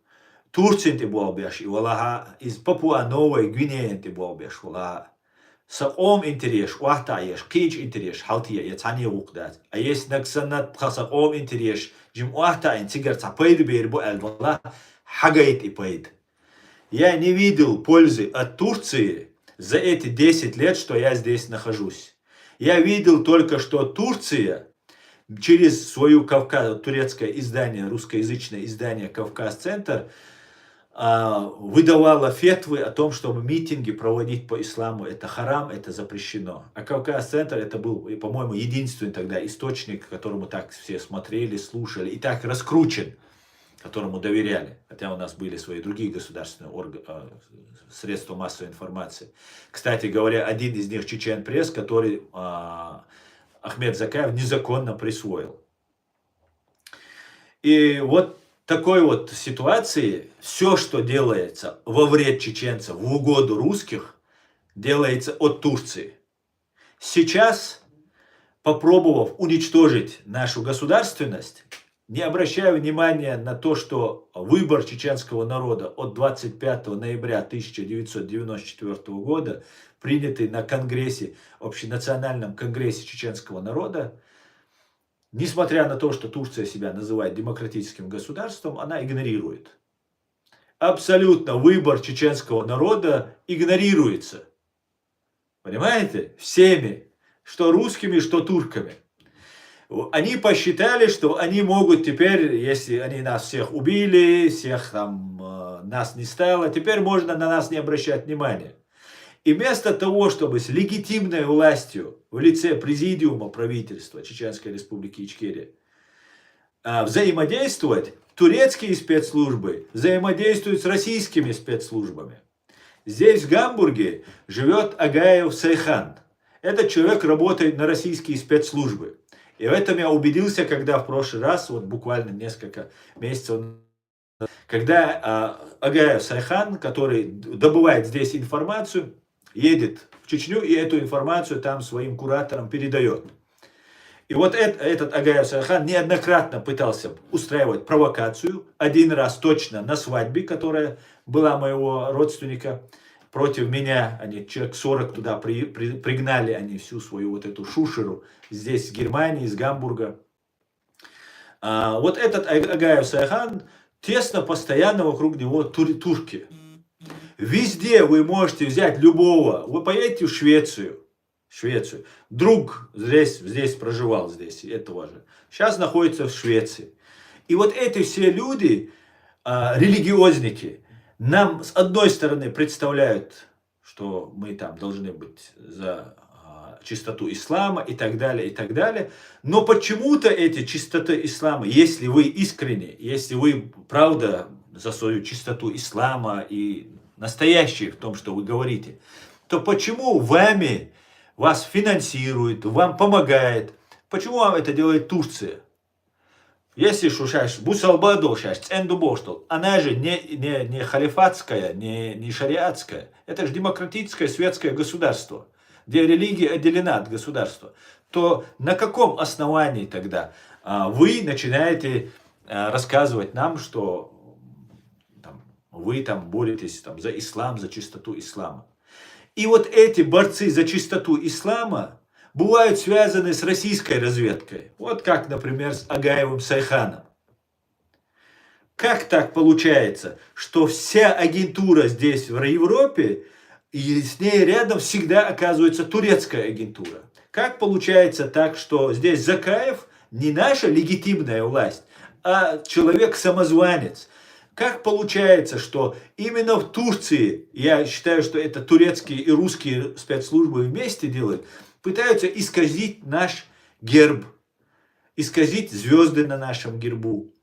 A: Турцин ты болбяш и валаха из Папуа Новой Гвинеи ты болбяш валаха. سقوم انتريش واحتا ايش كيج انتريش حالتيا يتعني وقدات ايش نكسنت سقوم انتريش جم واحتا ان سيجار цапейд бейрбу эльвала хагает и пейд. Я не видел пользы от Турции за эти 10 лет, что я здесь нахожусь. Я видел только, что Турция через свое турецкое издание, русскоязычное издание «Кавказ-центр» выдавала фетвы о том, чтобы митинги проводить по исламу. Это харам, это запрещено. А «Кавказ-центр» это был, по-моему, единственный тогда источник, которому так все смотрели, слушали и так раскручен, которому доверяли. Хотя у нас были свои другие государственные средства массовой информации. Кстати говоря, один из них Чечен-пресс, который Ахмед Закаев незаконно присвоил. И вот такой вот ситуации все, что делается во вред чеченцев, в угоду русских, делается от Турции. Сейчас, попробовав уничтожить нашу государственность, не обращая внимания на то, что выбор чеченского народа от 25 ноября 1994 года, принятый на Конгрессе, Общенациональном конгрессе чеченского народа, несмотря на то, что Турция себя называет демократическим государством, она игнорирует. Абсолютно выбор чеченского народа игнорируется. Понимаете? Всеми, что русскими, что турками. Они посчитали, что они могут теперь, если они нас всех убили, всех там нас не стало, теперь можно на нас не обращать внимания. И вместо того, чтобы с легитимной властью в лице президиума правительства Чеченской Республики Ичкерия взаимодействовать, турецкие спецслужбы взаимодействуют с российскими спецслужбами. Здесь, в Гамбурге, живет Агаев Сайхан. Этот человек работает на российские спецслужбы. И в этом я убедился, когда в прошлый раз, вот буквально несколько месяцев назад, когда Агаев Сайхан, который добывает здесь информацию, едет в Чечню и эту информацию там своим кураторам передает. И вот этот Агаев Сайхан неоднократно пытался устраивать провокацию, один раз точно на свадьбе, которая была моего родственника, против меня, они человек 40 туда пригнали, они всю свою вот эту шушеру здесь, из Германии, из Гамбурга. Вот этот Агаев Сайхан, тесно, постоянно вокруг него турки. Везде вы можете взять любого, вы поедете в Швецию, друг здесь проживал, здесь, этого же, сейчас находится в Швеции. И вот эти все люди, религиозники, нам с одной стороны представляют, что мы там должны быть за чистоту ислама и так далее, но почему-то эти чистоты ислама, если вы искренне, если вы правда за свою чистоту ислама и настоящие в том, что вы говорите, то почему вас финансирует, вам помогает, почему вам это делает Турция? Если шушаш бусалбадо шаш цендубо, что она же не халифатская, не шариатская, это же демократическое светское государство, где религия отделена от государства, то на каком основании тогда вы начинаете рассказывать нам, что вы там боретесь за ислам, за чистоту ислама? И вот эти борцы за чистоту ислама бывают связаны с российской разведкой. Вот как, например, с Агаевым Сайханом. Как так получается, что вся агентура здесь, в Европе, и с ней рядом всегда оказывается турецкая агентура? Как получается так, что здесь Закаев не наша легитимная власть, а человек-самозванец? Как получается, что именно в Турции, я считаю, что это турецкие и русские спецслужбы вместе делают, пытаются исказить наш герб, исказить звезды на нашем гербу.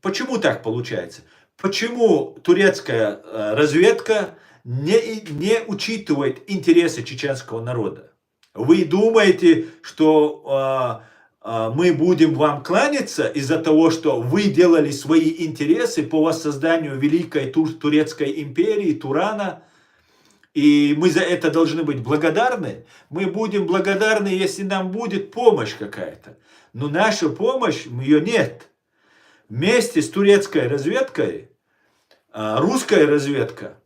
A: Почему так получается? Почему турецкая разведка не учитывает интересы чеченского народа? Вы думаете, что мы будем вам кланяться из-за того, что вы делали свои интересы по воссозданию великой турецкой империи, Турана, и мы за это должны быть благодарны? Мы будем благодарны, если нам будет помощь какая-то. Но наша помощь, ее нет. Вместе с турецкой разведкой, русская разведка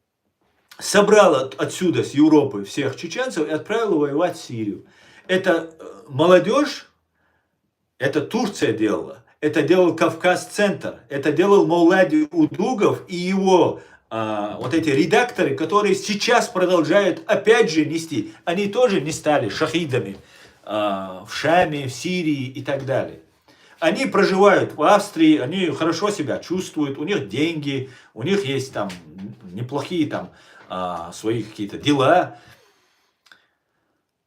A: собрал отсюда, с Европы, всех чеченцев и отправил воевать в Сирию. Это молодежь, это Турция делала. Это делал Кавказ-центр. Это делал Маулади Удугов и его вот эти редакторы, которые сейчас продолжают опять же нести. Они тоже не стали шахидами в Шаме, в Сирии и так далее. Они проживают в Австрии, они хорошо себя чувствуют, у них деньги, у них есть там неплохие там свои какие-то дела.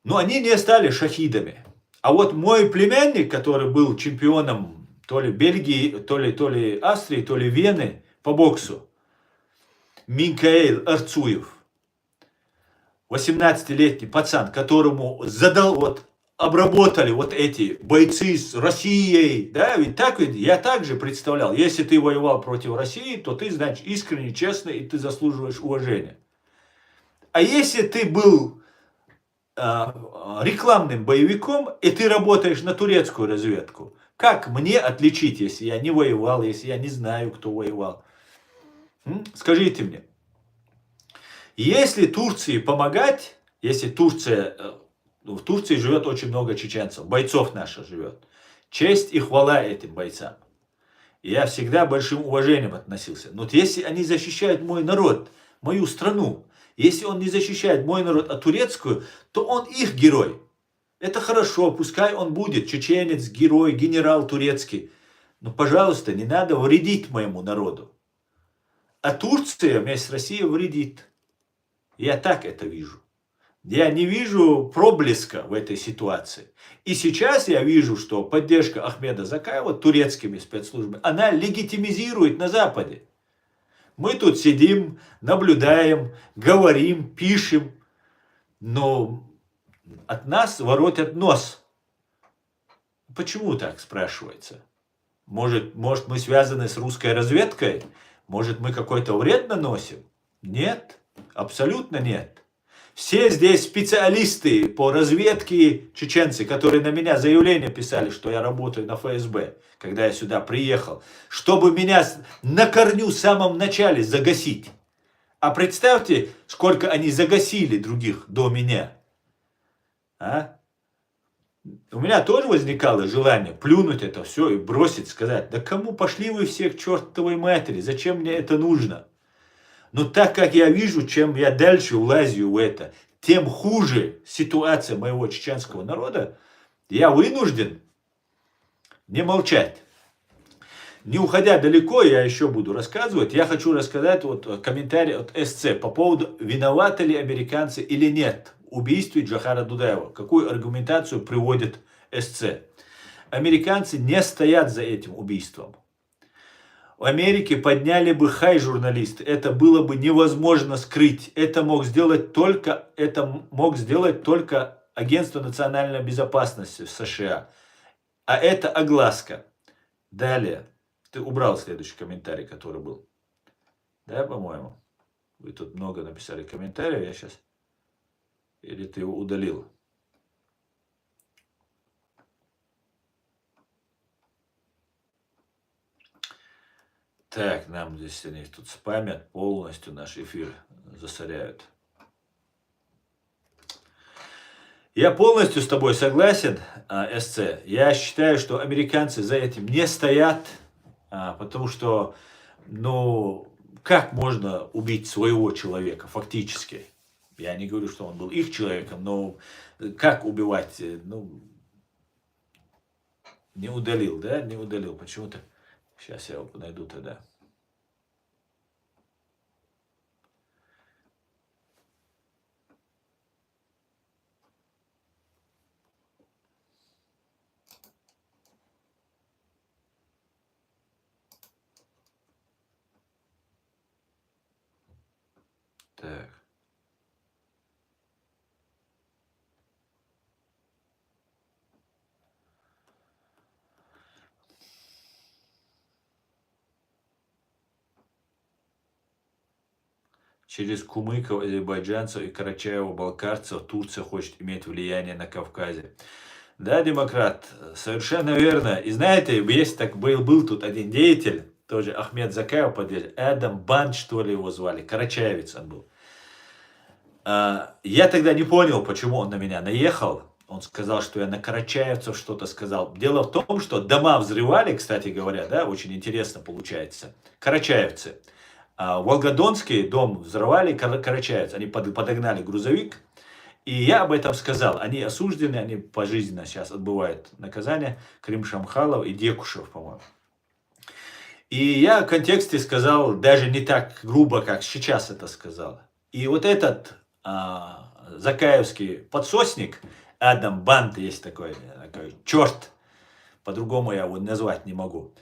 A: Но они не стали шахидами. А вот мой племянник, который был чемпионом то ли Бельгии, то ли Австрии, то ли Вены по боксу, Минкаэль Арцуев, 18-летний пацан, которому обработали вот эти бойцы с Россией, да, ведь так ведь я также представлял, если ты воевал против России, то ты, значит, искренне, честный, и ты заслуживаешь уважения. А если ты был рекламным боевиком, и ты работаешь на турецкую разведку, как мне отличить, если я не воевал, если я не знаю, кто воевал? Скажите мне. Если Турции помогать, если Турция, в Турции живет очень много чеченцев, бойцов наших живет, честь и хвала этим бойцам. И я всегда большим уважением относился. Но вот если они защищают мой народ, мою страну, если он не защищает мой народ, а турецкую, то он их герой. Это хорошо, пускай он будет чеченец, герой, генерал турецкий. Но, пожалуйста, не надо вредить моему народу. А Турция вместе с Россией вредит. Я так это вижу. Я не вижу проблеска в этой ситуации. И сейчас я вижу, что поддержка Ахмеда Закаева турецкими спецслужбами, она легитимизирует на Западе. Мы тут сидим, наблюдаем, говорим, пишем, но от нас воротят нос. Почему так, спрашивается? Может мы связаны с русской разведкой? Может мы какой-то вред наносим? Нет, абсолютно нет. Все здесь специалисты по разведке чеченцы, которые на меня заявление писали, что я работаю на ФСБ, когда я сюда приехал, чтобы меня на корню в самом начале загасить. А представьте, сколько они загасили других до меня. У меня тоже возникало желание плюнуть это все и бросить, сказать, да кому пошли вы все к чертовой матери, зачем мне это нужно? Но так как я вижу, чем я дальше влазю в это, тем хуже ситуация моего чеченского народа, я вынужден не молчать. Не уходя далеко, я еще буду рассказывать. Я хочу рассказать комментарий от СЦ по поводу, виноваты ли американцы или нет в убийстве Джохара Дудаева. Какую аргументацию приводит СЦ. Американцы не стоят за этим убийством. В Америке подняли бы хай журналисты. Это было бы невозможно скрыть. Это мог сделать только Агентство национальной безопасности в США. А это огласка. Далее. Ты убрал следующий комментарий, который был. Да, по-моему? Вы тут много написали комментариев. Я сейчас... Или ты его удалил? Так, нам здесь они тут спамят, полностью наш эфир засоряют. Я полностью с тобой согласен, СЦ. Я считаю, что американцы за этим не стоят, потому что, как можно убить своего человека фактически? Я не говорю, что он был их человеком, но как убивать? Не удалил, да? Не удалил. Почему-то. Сейчас я его найду тогда. Так. Через кумыков, азербайджанцев и карачаево-балкарцев Турция хочет иметь влияние на Кавказе. Да, демократ, совершенно верно. И знаете, был тут один деятель, тоже Ахмед Закаев подвел, Эдам Банд, что ли его звали, карачаевец он был. Я тогда не понял, почему он на меня наехал. Он сказал, что я на карачаевцев что-то сказал. Дело в том, что дома взрывали, кстати говоря, да, очень интересно получается. Карачаевцы. Волгодонский дом взорвали карачаевцы. Они подогнали грузовик. И я об этом сказал. Они осуждены, они пожизненно сейчас отбывают наказание. Крим Шамхалов и Декушев, по-моему. И я в контексте сказал даже не так грубо, как сейчас это сказал. И вот этот закаевский подсосник, Адам Бант есть такой черт, по-другому я его назвать не могу.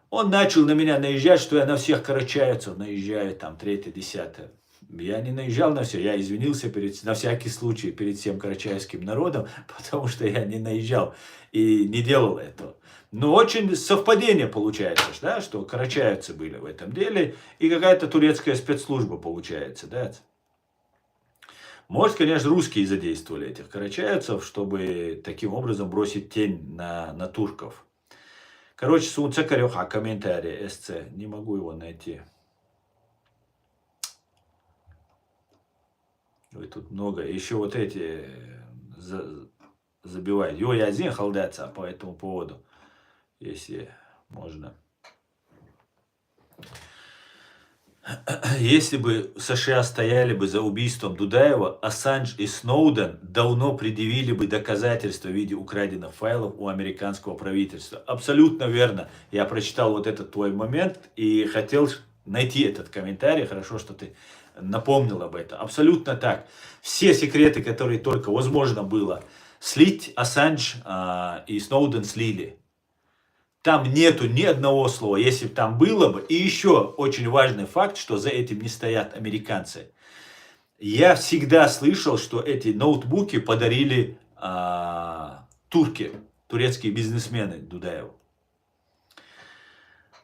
A: Он начал на меня наезжать, что я на всех карачаевцев наезжаю, там, 3-е, 10-е. Я не наезжал на все, я извинился на всякий случай перед всем карачаевским народом, потому что я не наезжал и не делал этого. Но очень совпадение получается, да, что карачаевцы были в этом деле, и какая-то турецкая спецслужба получается, да. Может, конечно, русские задействовали этих карачаевцев, чтобы таким образом бросить тень на турков. Короче, Цакарёха, комментарий СЦ, не могу его найти. Ой, тут много. Еще вот эти забивают. Я один халдаться по этому поводу, если можно. Если бы США стояли бы за убийством Дудаева, Ассанж и Сноуден давно предъявили бы доказательства в виде украденных файлов у американского правительства. Абсолютно верно. Я прочитал вот этот твой момент и хотел найти этот комментарий. Хорошо, что ты напомнил об этом. Абсолютно так. Все секреты, которые только возможно было слить, Ассанж и Сноуден слили. Там нету ни одного слова, если бы там было бы. И еще очень важный факт, что за этим не стоят американцы. Я всегда слышал, что эти ноутбуки подарили турки, турецкие бизнесмены Дудаеву.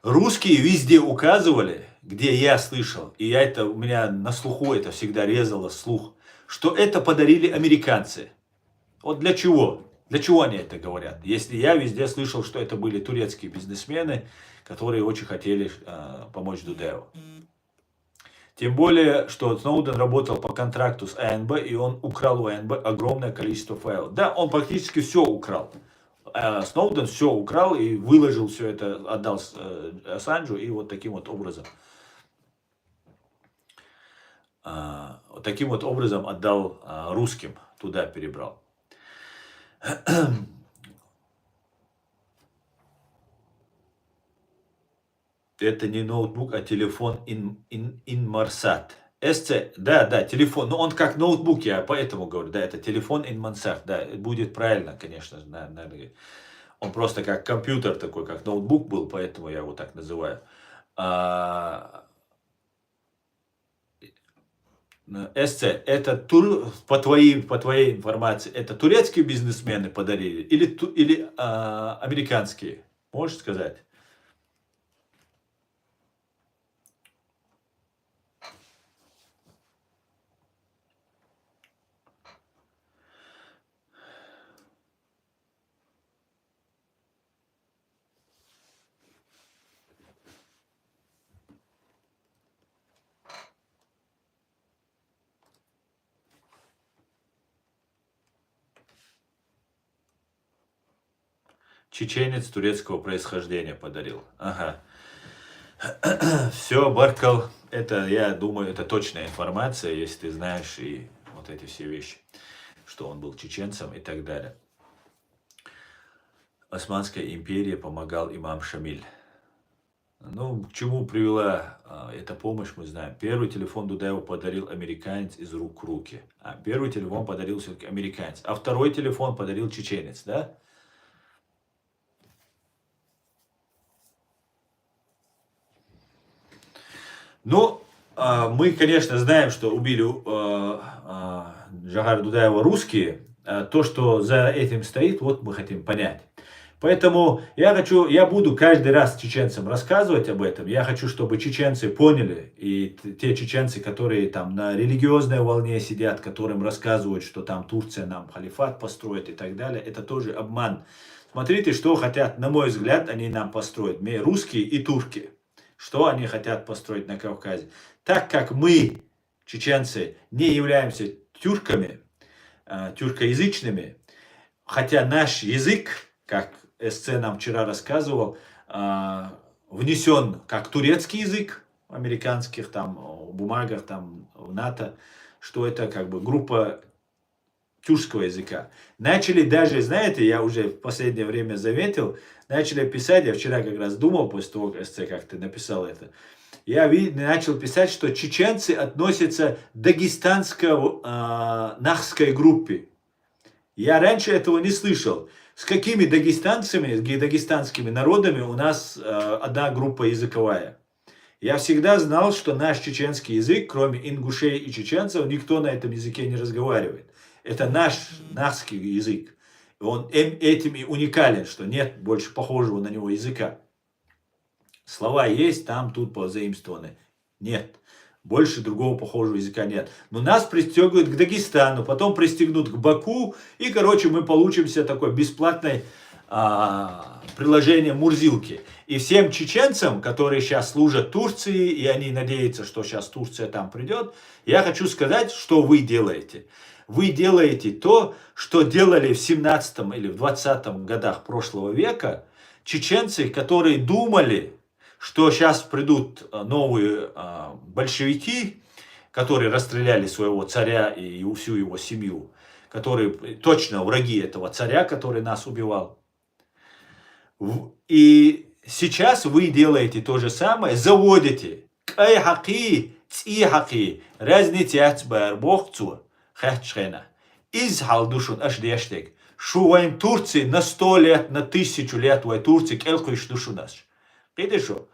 A: Русские везде указывали, где я слышал, и у меня на слуху это всегда резало слух, что это подарили американцы. Вот для чего? Для чего они это говорят? Если я везде слышал, что это были турецкие бизнесмены, которые очень хотели помочь Дудаеву. Тем более, что Сноуден работал по контракту с АНБ, и он украл у АНБ огромное количество файлов. Да, он практически все украл. Сноуден все украл и выложил все это, отдал Ассанжу, и вот таким вот образом отдал русским, туда перебрал. Это не ноутбук, а телефон Инмарсат. СЦ, да, телефон. Но он как ноутбук, я поэтому говорю, да, это телефон Инмарсат. Да, будет правильно, конечно. Он просто как компьютер такой, как ноутбук был, поэтому я его так называю. СЦ, это по твоей информации, это турецкие бизнесмены подарили или американские? Можешь сказать? Чеченец турецкого происхождения подарил. Ага. Все, Баркал, это, я думаю, это точная информация, если ты знаешь и вот эти все вещи, что он был чеченцем и так далее. Османская империя помогал имам Шамиль. Ну, к чему привела эта помощь, мы знаем. Первый телефон Дудаеву подарил американец из рук в руки. Первый телефон подарил все-таки американец. А второй телефон подарил чеченец, да? Ну, мы, конечно, знаем, что убили Джагара Дудаева русские. То, что за этим стоит, вот мы хотим понять. Поэтому я буду каждый раз чеченцам рассказывать об этом. Я хочу, чтобы чеченцы поняли, и те чеченцы, которые там на религиозной волне сидят, которым рассказывают, что там Турция нам халифат построит и так далее, это тоже обман. Смотрите, что хотят, на мой взгляд, они нам построить. Мы русские и турки. Что они хотят построить на Кавказе? Так как мы, чеченцы, не являемся тюрками, тюркоязычными, хотя наш язык, как СЦ нам вчера рассказывал, внесен как турецкий язык в американских там бумагах, там в НАТО, что это как бы группа тюркского языка. Начали даже, знаете, я уже в последнее время заметил, начали писать, я вчера как раз думал, после того, как ты написал это, я начал писать, что чеченцы относятся к дагестанской группе. Я раньше этого не слышал. С какими дагестанскими народами у нас одна группа языковая? Я всегда знал, что наш чеченский язык, кроме ингушей и чеченцев, никто на этом языке не разговаривает. Это наш язык. Он этим и уникален, что нет больше похожего на него языка. Слова есть, там, тут позаимствованы. Нет. Больше другого похожего языка нет. Но нас пристегивают к Дагестану, потом пристегнут к Баку, и, короче, мы получимся такое бесплатное приложение Мурзилки. И всем чеченцам, которые сейчас служат Турции, и они надеются, что сейчас Турция там придет, я хочу сказать, что вы делаете. Вы делаете то, что делали в 17 или в 20 годах прошлого века чеченцы, которые думали, что сейчас придут новые большевики, которые расстреляли своего царя и всю его семью, которые точно враги этого царя, который нас убивал. И сейчас вы делаете то же самое, заводите кайхаки, цихаки, разнитяц барбохцу, хачхена. Из халдушун аж дештег. Шуваем Турции на 100 лет, на 1000 лет в Турции, келкуиш душунаш. Видишь что?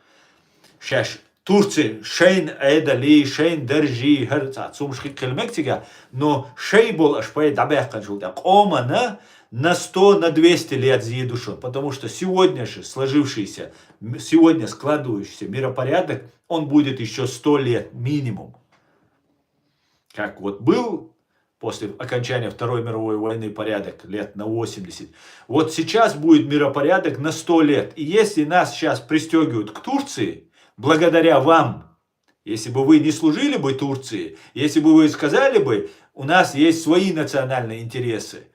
A: Сейчас Турция шейн эдали, шейн держи, херца, цумшки кельмектига, но шей был аж по дабехкан жулда. Омана на 100, на 200 лет зъедушен, потому что сегодня же сложившийся, сегодня складывающийся миропорядок, он будет еще 100 лет минимум. Как вот был после окончания Второй мировой войны порядок лет на 80. Вот сейчас будет миропорядок на 100 лет. И если нас сейчас пристегивают к Турции, благодаря вам, если бы вы не служили бы Турции, если бы вы сказали бы, у нас есть свои национальные интересы,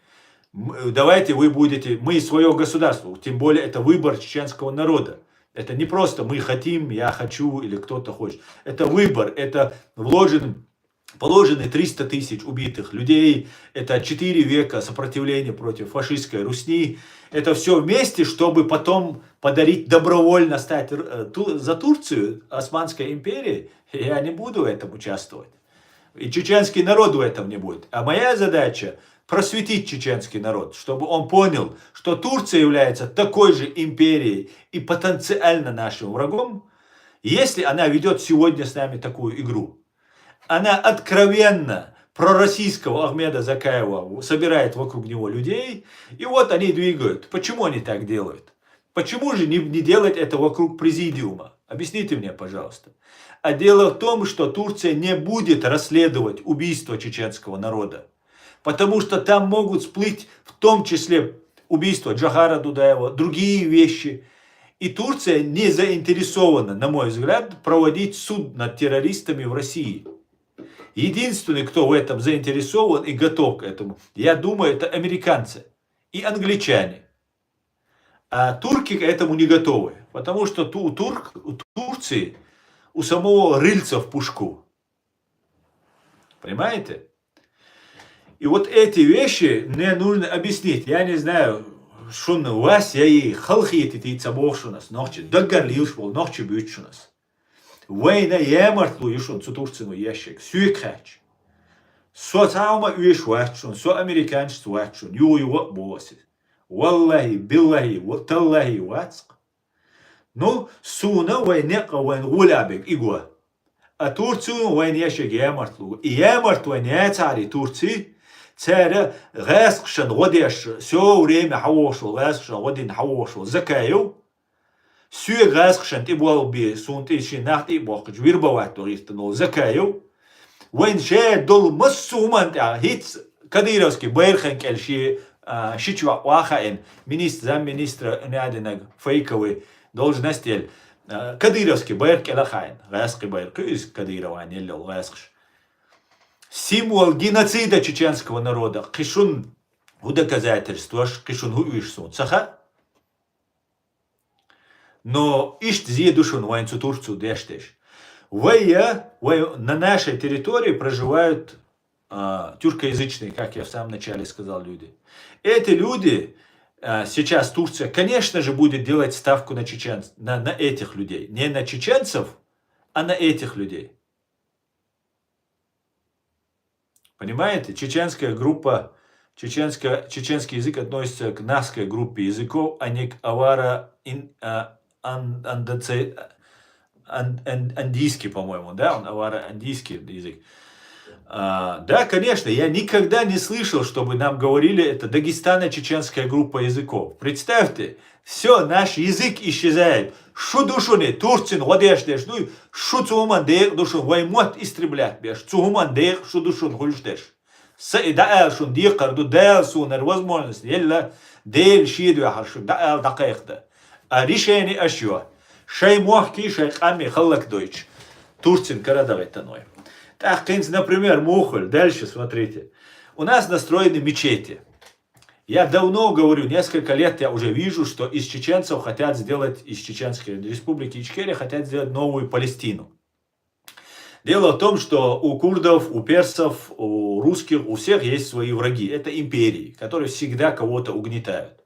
A: давайте вы будете, мы свое государство, тем более это выбор чеченского народа. Это не просто мы хотим, я хочу или кто-то хочет. Это выбор, это положены 300 тысяч убитых людей, это 4 века сопротивления против фашистской Русни. Это все вместе, чтобы потом подарить добровольно стать за Турцию, Османской империи. Я не буду в этом участвовать. И чеченский народ в этом не будет. А моя задача просветить чеченский народ, чтобы он понял, что Турция является такой же империей и потенциально нашим врагом, если она ведет сегодня с нами такую игру. Она откровенно пророссийского Ахмеда Закаева собирает вокруг него людей, и вот они двигают. Почему они так делают? Почему же не делать это вокруг президиума? Объясните мне, пожалуйста. А дело в том, что Турция не будет расследовать убийство чеченского народа. Потому что там могут всплыть в том числе убийство Джохара Дудаева, другие вещи. И Турция не заинтересована, на мой взгляд, проводить суд над террористами в России. Единственный, кто в этом заинтересован и готов к этому, я думаю, это американцы и англичане. А турки к этому не готовы. Потому что у Турции, у самого рыльца в пушку. Понимаете? И вот эти вещи мне нужно объяснить. Я не знаю, что у вас есть халхиты тица богшунас, ночи, догалилшвол, ночи бютшунас. Война ямартлу юшун цутурцину ящик, сюекач. Со цаума уеш вачун, со американец вачун, ю боси. Валлахи, биллахи, таллахи вацк. Ну, суна войнека войн гулябек игуа. А Турцию войн ящик ямартлу. И ямартлу не цари Турции, царя гаскшан годеш, все время хавошел, гаскшан годин хавошел, закаю. Сүйе ғасқшан тибуал би сунти шинахт ибоқж вирбават тористанол закаю. Вен ше дол массуман хит Кадыровский бэрхэн кельши шичва вахаэн замминистра нядинаг фейковый должностель Кадыровский бэр келахаэн ғасқи бэр кыз Кадырова неллел ғасқш. символ геноцида чеченского народа. Кишун у доказательства, кишун уишсун. Саха? Но ишт зедушун вайнцу Турцию дештеш. На нашей территории проживают тюркоязычные, как я в самом начале сказал, люди. Эти люди, сейчас Турция, конечно же, будет делать ставку на этих людей. Не на чеченцев, а на этих людей. Понимаете? Чеченская группа, чеченский язык относится к наской группе языков, а не к андийский, по-моему, да? Он аваро-андийский язык. Да, конечно, я никогда не слышал, чтобы нам говорили, это дагестано-чеченская группа языков. Представьте, все, наш язык исчезает. Шу душуни, турцин, годештеш, ну, шу цугуман дейх душун, ваймот истреблять беш, цугуман дейх, шу душун, хульштеш. Да, шун дейх, карду, да, сунер, возможность, елла, дейл, шиду, ахаршу, да, дакайхда. А решение ашьё. Шай мохки, шай хами, халлак дойч. Турцин, карадавай таной. Так, например, Мухоль. Дальше смотрите. У нас настроены мечети. Я давно говорю, несколько лет я уже вижу, что из чеченцев хотят сделать, из Чеченской республики Ичкерия хотят сделать новую Палестину. Дело в том, что у курдов, у персов, у русских, у всех есть свои враги. Это империи, которые всегда кого-то угнетают.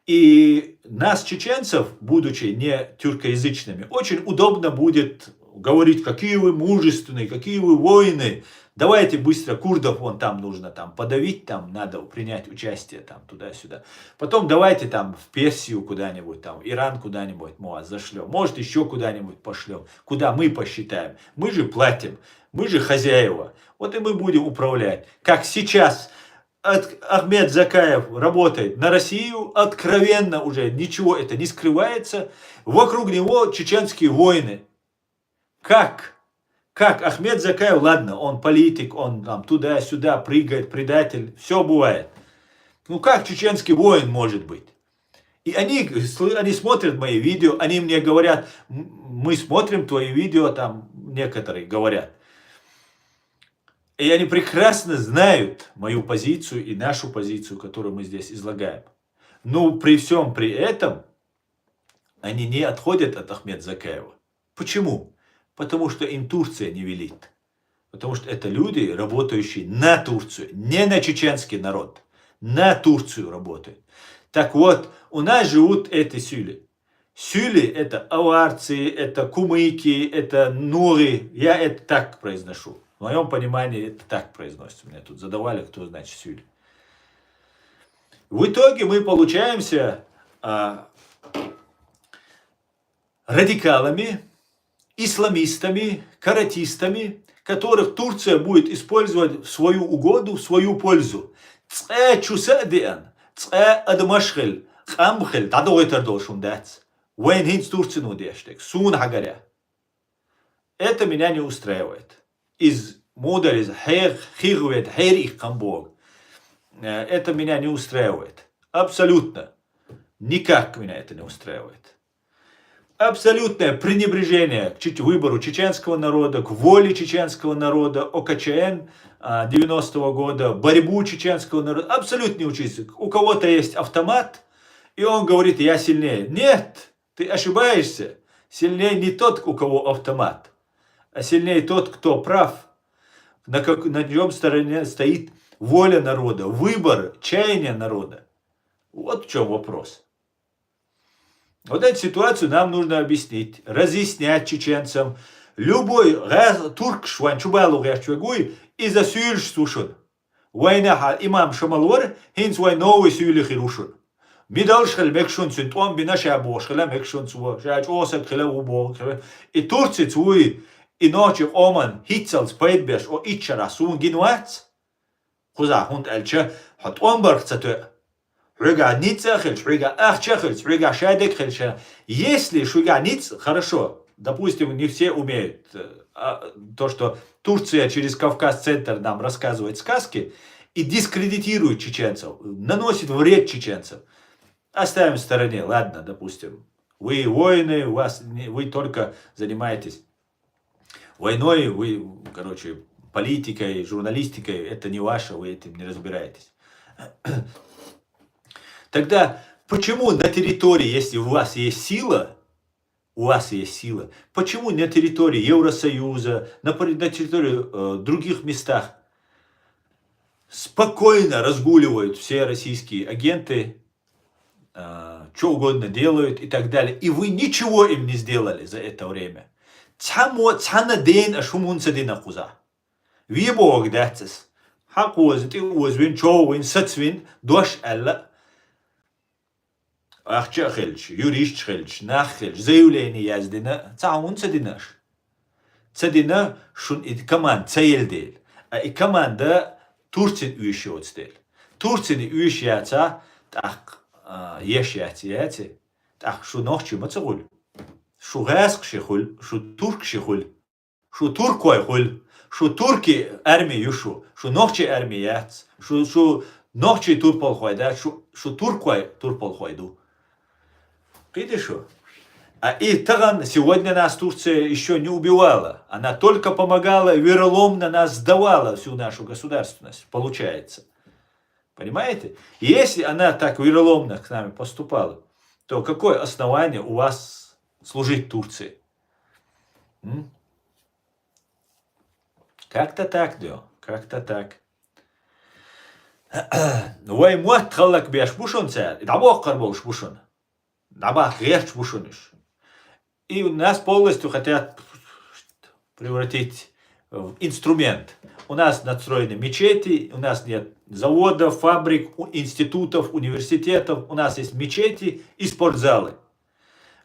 A: И нас, чеченцев, будучи не тюркоязычными, очень удобно будет говорить, какие вы мужественные, какие вы воины. Давайте быстро курдов, вон там нужно там подавить, там надо принять участие там туда-сюда. Потом давайте там в Персию куда-нибудь, там Иран куда-нибудь зашлем. Может еще куда-нибудь пошлем. Куда мы посчитаем. Мы же платим, мы же хозяева. Вот и мы будем управлять. Как сейчас Ахмед Закаев работает на Россию, откровенно уже ничего это не скрывается. Вокруг него чеченские войны. Как Ахмед Закаев, ладно, он политик, он там туда-сюда прыгает, предатель, все бывает. Ну как чеченский воин может быть? И они смотрят мои видео, они мне говорят, мы смотрим твои видео, там некоторые говорят. И они прекрасно знают мою позицию и нашу позицию, которую мы здесь излагаем. Но при всем при этом они не отходят от Ахмед Закаева. Почему? Потому что им Турция не велит. Потому что это люди, работающие на Турцию, не на чеченский народ. На Турцию работают. Так вот, у нас живут эти сюли. Сюли это аварцы, это кумыки, это нуры. Я это так произношу. В моем понимании это так произносится. Меня тут задавали, кто значит сюли. В итоге мы получаемся радикалами, исламистами, каратистами, которых Турция будет использовать в свою угоду, в свою пользу. Это меня не устраивает. Это меня не устраивает. Абсолютно. Никак меня это не устраивает. Абсолютное пренебрежение к выбору чеченского народа, к воле чеченского народа, ОКЧН 90-го года, борьбу чеченского народа. Абсолютно не учиться. У кого-то есть автомат, и он говорит, я сильнее. Нет, ты ошибаешься. Сильнее не тот, у кого автомат, а сильнее тот, кто прав. На чьем стороне стоит воля народа, выбор, чаяние народа. Вот в чем вопрос. Вот эту ситуацию нам нужно объяснить, разъяснять чеченцам. Любой турк шванчубалу гашчугуй и за сюльш сушун. Война имам шамалвар, хинс вой новый сюли хирушун. Мидалш хэл мекшун синтуам бинаша бош хэл мекшун сува. Шач осет хэл убо. И турцы цуй и ночи оман хитцалс пайдбеш о ичара сун гинуац. Хуза хунд элча хат омбарх цатуэ. Если шуганиц, хорошо, допустим, не все умеют то, что Турция через Кавказ-центр нам рассказывает сказки и дискредитирует чеченцев, наносит вред чеченцам. Оставим в стороне, ладно, допустим, вы воины, вы только занимаетесь войной, вы, политикой, журналистикой, это не ваше, вы этим не разбираетесь. Тогда почему на территории, если у вас есть сила, почему на территории Евросоюза, на территории других местах спокойно разгуливают все российские агенты, что угодно делают и так далее, и вы ничего им не сделали за это время? Вибог датсис. Хакуаз ти узвин човин сацвин дош алла. Ахчахельч, юришчхельч, нахельч, заявление яздина, цаун цадинаш. Цадина шун и команд цаелдел. А и команда Турцин üyüşüyotdel. Турцин üyüşyatsa так yaşyatiyati. Так шу нохчи мацагул. Шу гасқши хул, шу туркши хул. Шу туркой хул. Шу турки армии юшу. Шу нохчи армии яц. Шу нохчи турпол хойда. Шу туркой турпол хойду. Видишь что? И Таган сегодня нас Турция еще не убивала. Она только помогала, вероломно нас сдавала всю нашу государственность. Получается. Понимаете? Если она так вероломно к нам поступала, то какое основание у вас служить Турции? Как-то так, да. Как-то так. Ваймуат халак бяш бушон царь. Дабок карболш бушон. Дабах герч бушониш. И нас полностью хотят превратить в инструмент. У нас надстроены мечети, у нас нет заводов, фабрик, институтов, университетов. У нас есть мечети и спортзалы.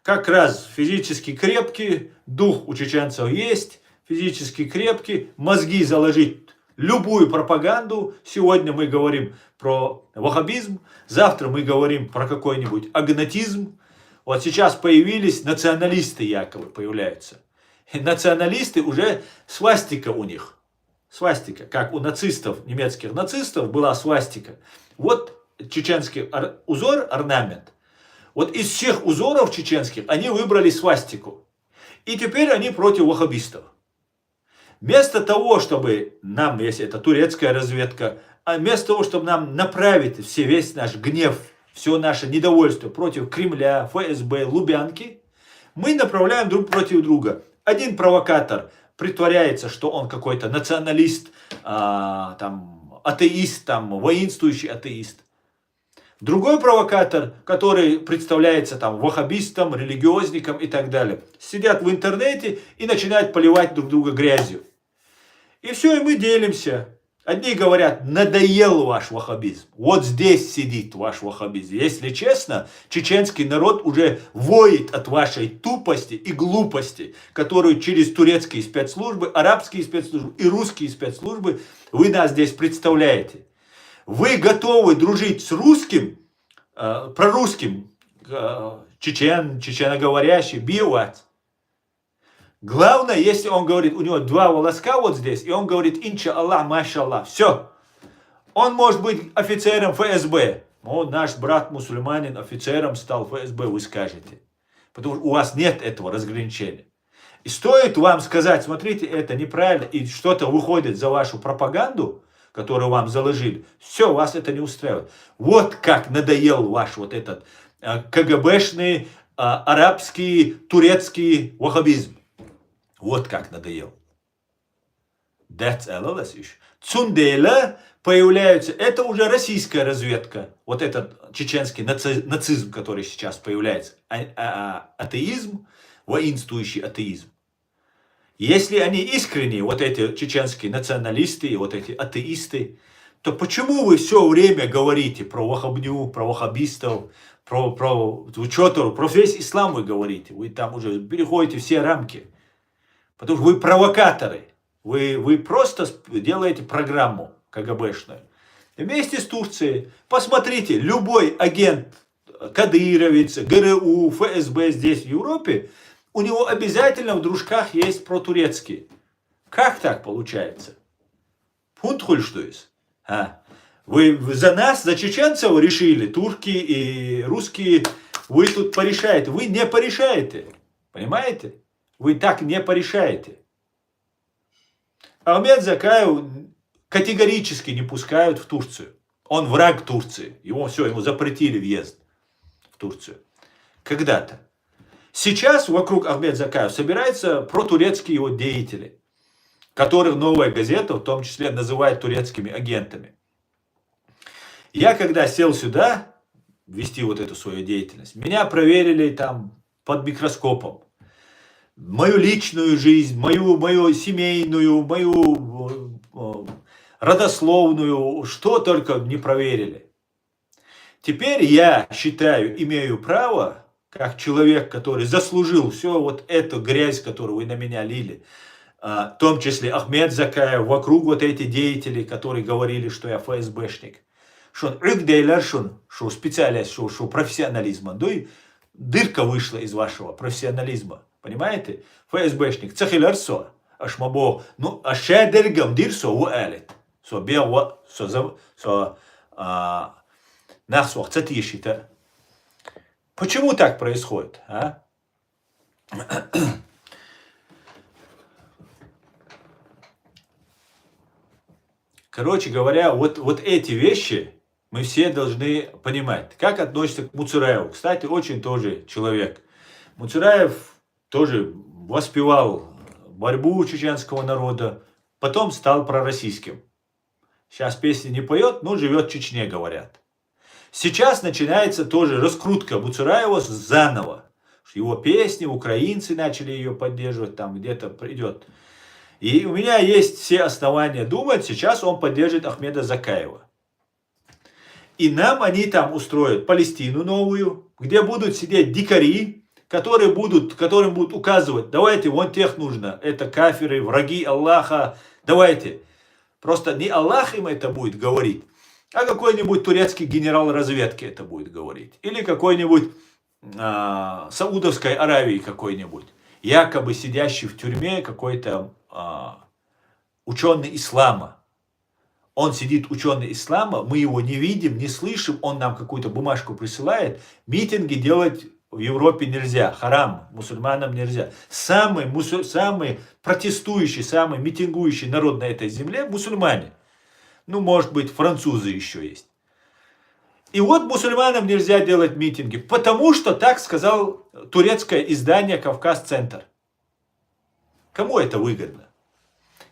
A: Как раз физически крепкие, дух у чеченцев есть, физически крепкие, мозги заложить любую пропаганду. Сегодня мы говорим про ваххабизм, завтра мы говорим про какой-нибудь агнатизм. Вот сейчас появились националисты, якобы появляются. И националисты уже свастика у них. Свастика, как у нацистов, немецких нацистов была свастика. Вот чеченский узор, орнамент. Вот из всех узоров чеченских они выбрали свастику. И теперь они против ваххабистов. Вместо того, чтобы нам, если это турецкая разведка, вместо того, чтобы нам направить весь наш гнев, все наше недовольство против Кремля, ФСБ, Лубянки, мы направляем друг против друга. Один провокатор притворяется, что он какой-то националист, атеист, воинствующий атеист. Другой провокатор, который представляется ваххабистом, религиозником и так далее, сидят в интернете и начинают поливать друг друга грязью. И все, и мы делимся. Одни говорят, надоел ваш ваххабизм. Вот здесь сидит ваш ваххабизм. Если честно, чеченский народ уже воет от вашей тупости и глупости, которую через турецкие спецслужбы, арабские спецслужбы и русские спецслужбы вы нас здесь представляете. Вы готовы дружить с русским, прорусским, чеченоговорящий, биоват. Главное, если он говорит, у него два волоска вот здесь, и он говорит, инча Аллах, маша Аллах, все. Он может быть офицером ФСБ. Наш брат мусульманин офицером стал ФСБ, вы скажете. Потому что у вас нет этого разграничения. И стоит вам сказать, смотрите, это неправильно, и что-то выходит за вашу пропаганду, которую вам заложили, все, вас это не устраивает. Вот как надоел ваш вот этот КГБшный, арабский, турецкий ваххабизм. Вот как надоел. Цундейла появляются, это уже российская разведка. Вот этот чеченский нацизм, который сейчас появляется. Атеизм, воинствующий атеизм. Если они искренние, вот эти чеченские националисты и вот эти атеисты, то почему вы все время говорите про ваххабню, про ваххабистов, про учетору, про весь ислам вы говорите? Вы там уже переходите все рамки. Потому что вы провокаторы. Вы просто делаете программу КГБшную. Вместе с Турцией. Посмотрите, любой агент кадыровец, ГРУ, ФСБ здесь в Европе, у него обязательно в дружках есть протурецкие. Как так получается? Пунктхуль что есть? Вы за нас, за чеченцев решили, турки и русские, вы тут порешаете. Вы не порешаете. Понимаете? Вы так не порешаете. Ахмед Закаев категорически не пускают в Турцию. Он враг Турции. Ему запретили въезд в Турцию. Когда-то. Сейчас вокруг Ахмед Закаев собираются протурецкие его деятели, которых «Новая газета» в том числе называет турецкими агентами. Я когда сел сюда вести вот эту свою деятельность, меня проверили там под микроскопом. Мою личную жизнь, мою семейную, мою родословную, что только не проверили. Теперь я считаю, имею право, как человек, который заслужил все вот эту грязь, которую вы на меня лили, в том числе Ахмед Закаев, вокруг вот эти деятели, которые говорили, что я ФСБшник. Что специалист, что профессионализма. Дырка вышла из вашего профессионализма. Понимаете? ФСБшник. Цахилярсо. Ашмабо. Ну, ашедергам дирсо уэлит. Со бева. Насвах цатишита. Почему так происходит? А? Короче говоря, вот эти вещи мы все должны понимать. Как относится к Муцураеву. Кстати, очень тоже человек. Муцураев тоже воспевал борьбу чеченского народа, потом стал пророссийским. Сейчас песни не поет, но живет в Чечне, говорят. Сейчас начинается тоже раскрутка Муцураева заново. Его песни, украинцы начали ее поддерживать, там где-то придет. И у меня есть все основания думать, сейчас он поддержит Ахмеда Закаева. И нам они там устроят Палестину новую, где будут сидеть дикари, которым будут указывать, давайте, вон тех нужно, это кафиры, враги Аллаха, давайте. Просто не Аллах им это будет говорить, а какой-нибудь турецкий генерал разведки это будет говорить. Или какой-нибудь Саудовской Аравии какой-нибудь, якобы сидящий в тюрьме какой-то ученый ислама. Он сидит, ученый ислама, мы его не видим, не слышим, он нам какую-то бумажку присылает. Митинги делать в Европе нельзя, харам, мусульманам нельзя. Самый протестующий, самый митингующий народ на этой земле – мусульмане. Ну, может быть, французы еще есть. И вот мусульманам нельзя делать митинги, потому что так сказал турецкое издание «Кавказ-Центр». Кому это выгодно?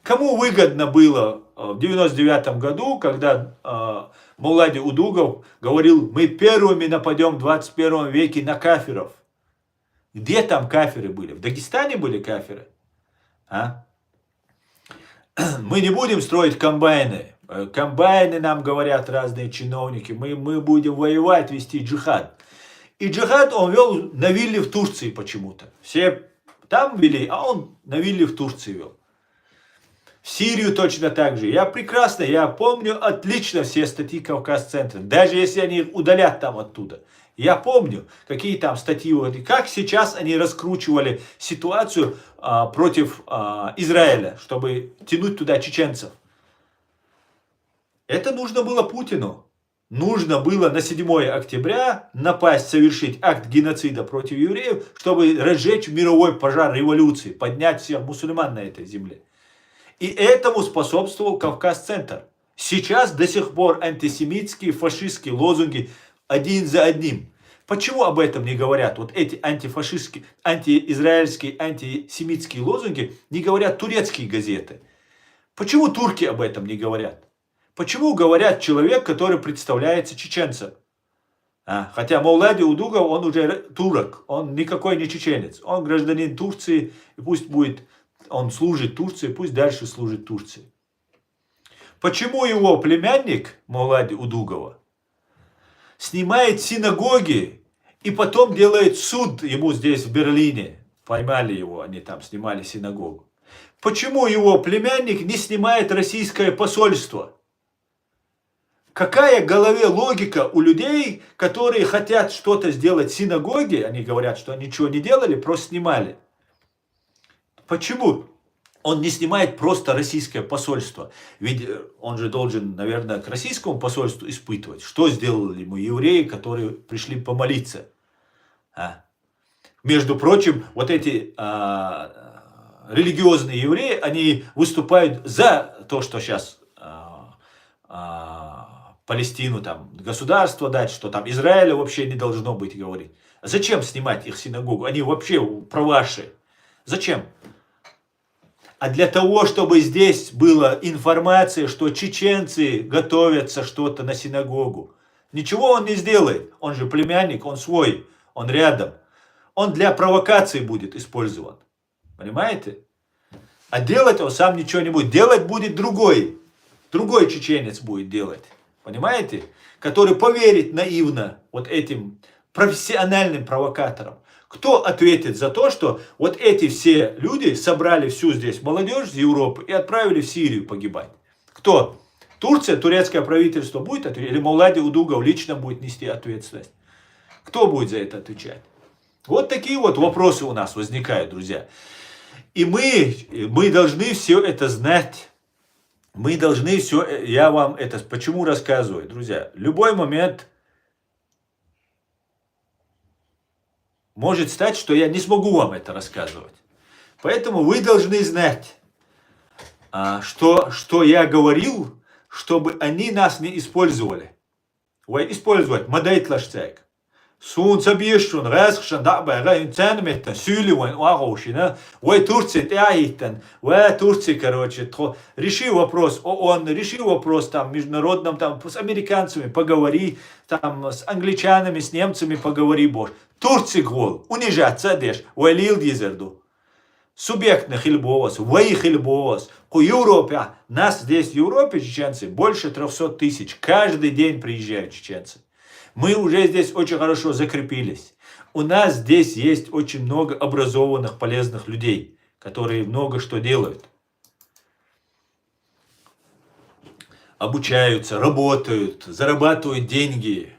A: Кому выгодно было в 99 году, когда Мулади Удугов говорил, мы первыми нападем в 21 веке на кафиров? Где там кафиры были? В Дагестане были кафиры? А? Мы не будем строить комбайны. Комбайны нам говорят разные чиновники. Мы будем воевать, вести джихад. И джихад он вел на вилле в Турции почему-то. Все там вели, а он на вилле в Турции вел. В Сирию точно так же. Я помню отлично все статьи Кавказ-Центра. Даже если они их удалят там оттуда. Я помню, какие там статьи. Как сейчас они раскручивали ситуацию против Израиля, чтобы тянуть туда чеченцев. Это нужно было Путину. Нужно было на 7 октября напасть, совершить акт геноцида против евреев, чтобы разжечь мировой пожар революции, поднять всех мусульман на этой земле. И этому способствовал Кавказ-Центр. Сейчас до сих пор антисемитские, фашистские лозунги один за одним. Почему об этом не говорят? Вот эти антифашистские, антиизраильские, антисемитские лозунги не говорят турецкие газеты. Почему турки об этом не говорят? Почему говорят человек, который представляется чеченцем? Хотя Мулади Удугов, он уже турок, он никакой не чеченец. Он гражданин Турции, и пусть будет, он служит Турции, пусть дальше служит Турции. Почему его племянник Мулади Удугова снимает синагоги и потом делает суд ему здесь в Берлине? Поймали его, они там снимали синагогу. Почему его племянник не снимает российское посольство? Какая в голове логика у людей, которые хотят что-то сделать в синагоге, они говорят, что ничего не делали, просто снимали. Почему он не снимает просто российское посольство? Ведь он же должен, наверное, к российскому посольству испытывать, что сделали ему евреи, которые пришли помолиться. Между прочим, вот эти религиозные евреи, они выступают за то, что сейчас Палестину там государство дать, что там Израиля вообще не должно быть, говорит. Зачем снимать их синагогу? Они вообще праваши. Зачем? А для того, чтобы здесь была информация, что чеченцы готовятся что-то на синагогу. Ничего он не сделает. Он же племянник, он свой, он рядом. Он для провокации будет использован. Понимаете? А делать он сам ничего не будет. Делать будет другой. Другой чеченец будет делать. Понимаете? Который поверит наивно вот этим профессиональным провокаторам. Кто ответит за то, что вот эти все люди собрали всю здесь молодежь из Европы и отправили в Сирию погибать? Кто? Турция, турецкое правительство будет отвечать? Или Мавлади Удугов лично будет нести ответственность? Кто будет за это отвечать? Вот такие вот вопросы у нас возникают, друзья. И мы должны все это знать. Мы должны все, я вам это почему рассказываю, друзья. Любой момент может стать, что я не смогу вам это рассказывать. Поэтому вы должны знать, что я говорил, чтобы они нас не использовали. Использовать модейт лаштек. Солнце бешен, резкшен, да, бегай, ценметтен, сюливан, уагошина, Турция, тяитен, Турция, короче, реши вопрос, ООН, реши вопрос там международном, там с американцами поговори, там с англичанами, с немцами поговори, боже. Турция гол, унижаться дешь, лил дизерду. Субъектно хильбовос, хильбовос, по Европе, нас здесь в Европе чеченцы больше 300 тысяч, каждый день приезжают чеченцы. Мы уже здесь очень хорошо закрепились. У нас здесь есть очень много образованных, полезных людей, которые много что делают. Обучаются, работают, зарабатывают деньги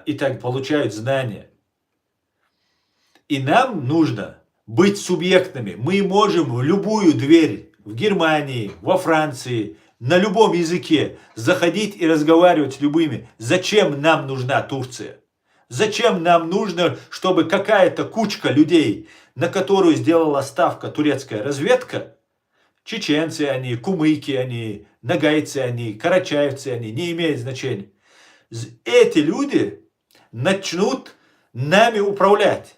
A: и так получают знания. И нам нужно быть субъектными. Мы можем в любую дверь, в Германии, во Франции, на любом языке заходить и разговаривать с любыми. Зачем нам нужна Турция? Зачем нам нужно, чтобы какая-то кучка людей, на которую сделала ставка турецкая разведка, чеченцы они, кумыки они, нагайцы они, карачаевцы они, не имеет значения. Эти люди начнут нами управлять.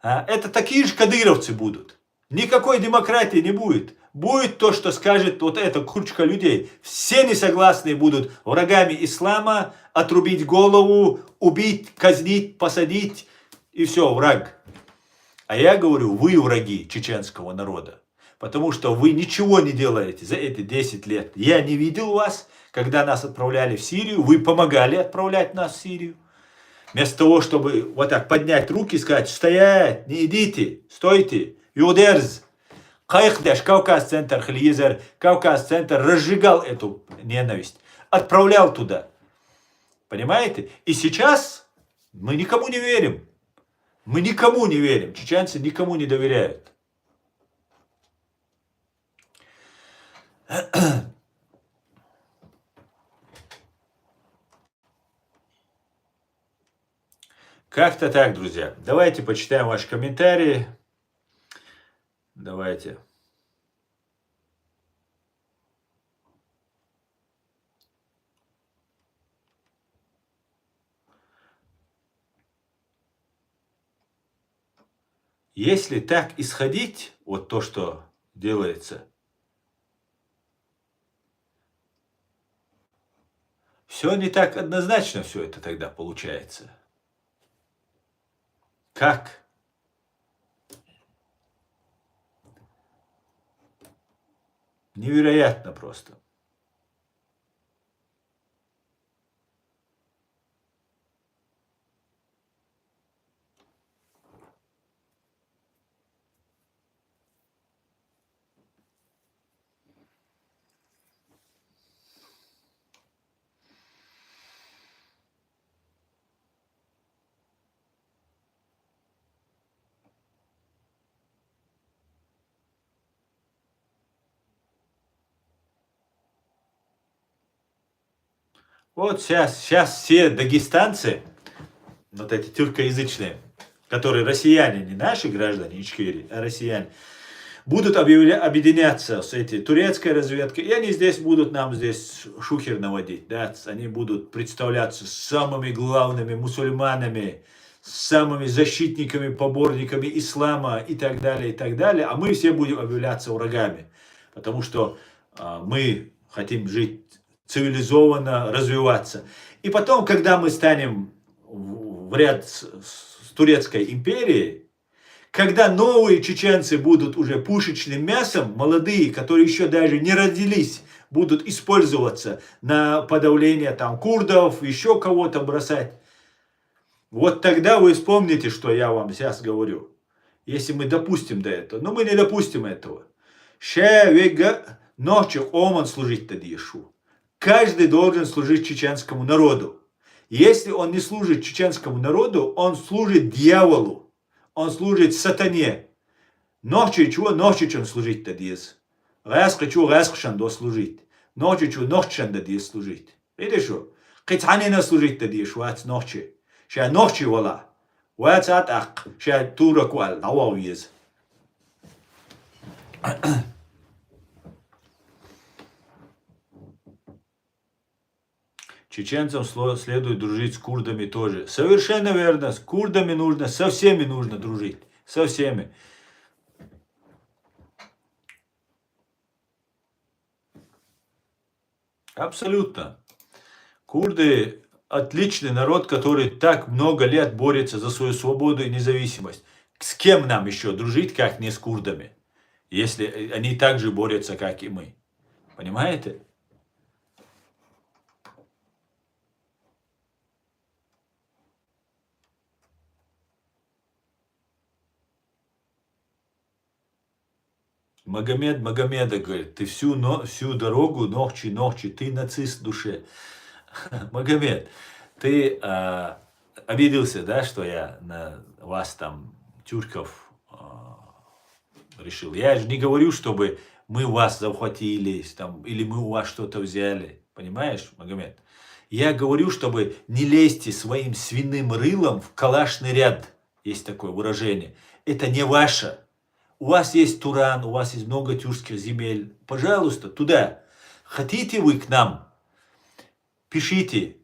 A: Это такие же кадыровцы будут. Никакой демократии не будет. Будет то, что скажет вот эта кучка людей. Все несогласные будут врагами ислама, отрубить голову, убить, казнить, посадить. И все, враг. А я говорю, вы враги чеченского народа. Потому что вы ничего не делаете за эти 10 лет. Я не видел вас, когда нас отправляли в Сирию. Вы помогали отправлять нас в Сирию. Вместо того, чтобы вот так поднять руки и сказать, стоять, не идите, стойте, юдерз. Кайхдеш, Кавказ-центр, Хлизер, Кавказ-центр разжигал эту ненависть, отправлял туда. Понимаете? И сейчас мы никому не верим. Мы никому не верим. Чеченцы никому не доверяют. Как-то так, друзья. Давайте почитаем ваши комментарии. Давайте. Если так исходить, вот то, что делается, все не так однозначно все это тогда получается. Как? Невероятно просто. Вот сейчас все дагестанцы, вот эти тюркоязычные, которые россияне, не наши граждане Ичкерии, а россияне, будут объединяться с этой турецкой разведкой, и они здесь будут нам здесь шухер наводить, да, они будут представляться самыми главными мусульманами, самыми защитниками, поборниками ислама и так далее, а мы все будем объявляться врагами, потому что мы хотим жить цивилизованно, развиваться. И потом, когда мы станем в ряд с турецкой империей, когда новые чеченцы будут уже пушечным мясом, молодые, которые еще даже не родились, будут использоваться на подавление там курдов, еще кого-то бросать. Вот тогда вы вспомните, что я вам сейчас говорю. Если мы допустим до этого. Но мы не допустим этого. Ночью оман служить тадишу. Каждый должен служить чеченскому народу. Если он не служит чеченскому народу, он служит дьяволу. Он служит сатане. Ночью чего ночью служить тадис. Рэска чего рэскшан до служить. Ночью чего ноччан тадис служить. Видишь что? Китанина служить тадиш, вац ночью. Ша ночью вала. Вац атак. Ша туракуал. Ауавиз. Чеченцам следует дружить с курдами тоже. Совершенно верно. С курдами нужно, со всеми нужно дружить. Со всеми. Абсолютно. Курды отличный народ, который так много лет борется за свою свободу и независимость. С кем нам еще дружить, как не с курдами? Если они так же борются, как и мы. Понимаете? Магомеда говорит, ты всю дорогу, ногчи, ты нацист в душе. Магомед, ты обиделся, да, что я на вас там, тюрков, решил. Я же не говорю, чтобы мы вас захватили, там, или мы у вас что-то взяли. Понимаешь, Магомед? Я говорю, чтобы не лезьте своим свиным рылом в калашный ряд. Есть такое выражение. Это не ваше. У вас есть Туран, у вас есть много тюркских земель. Пожалуйста, туда. Хотите вы к нам? Пишите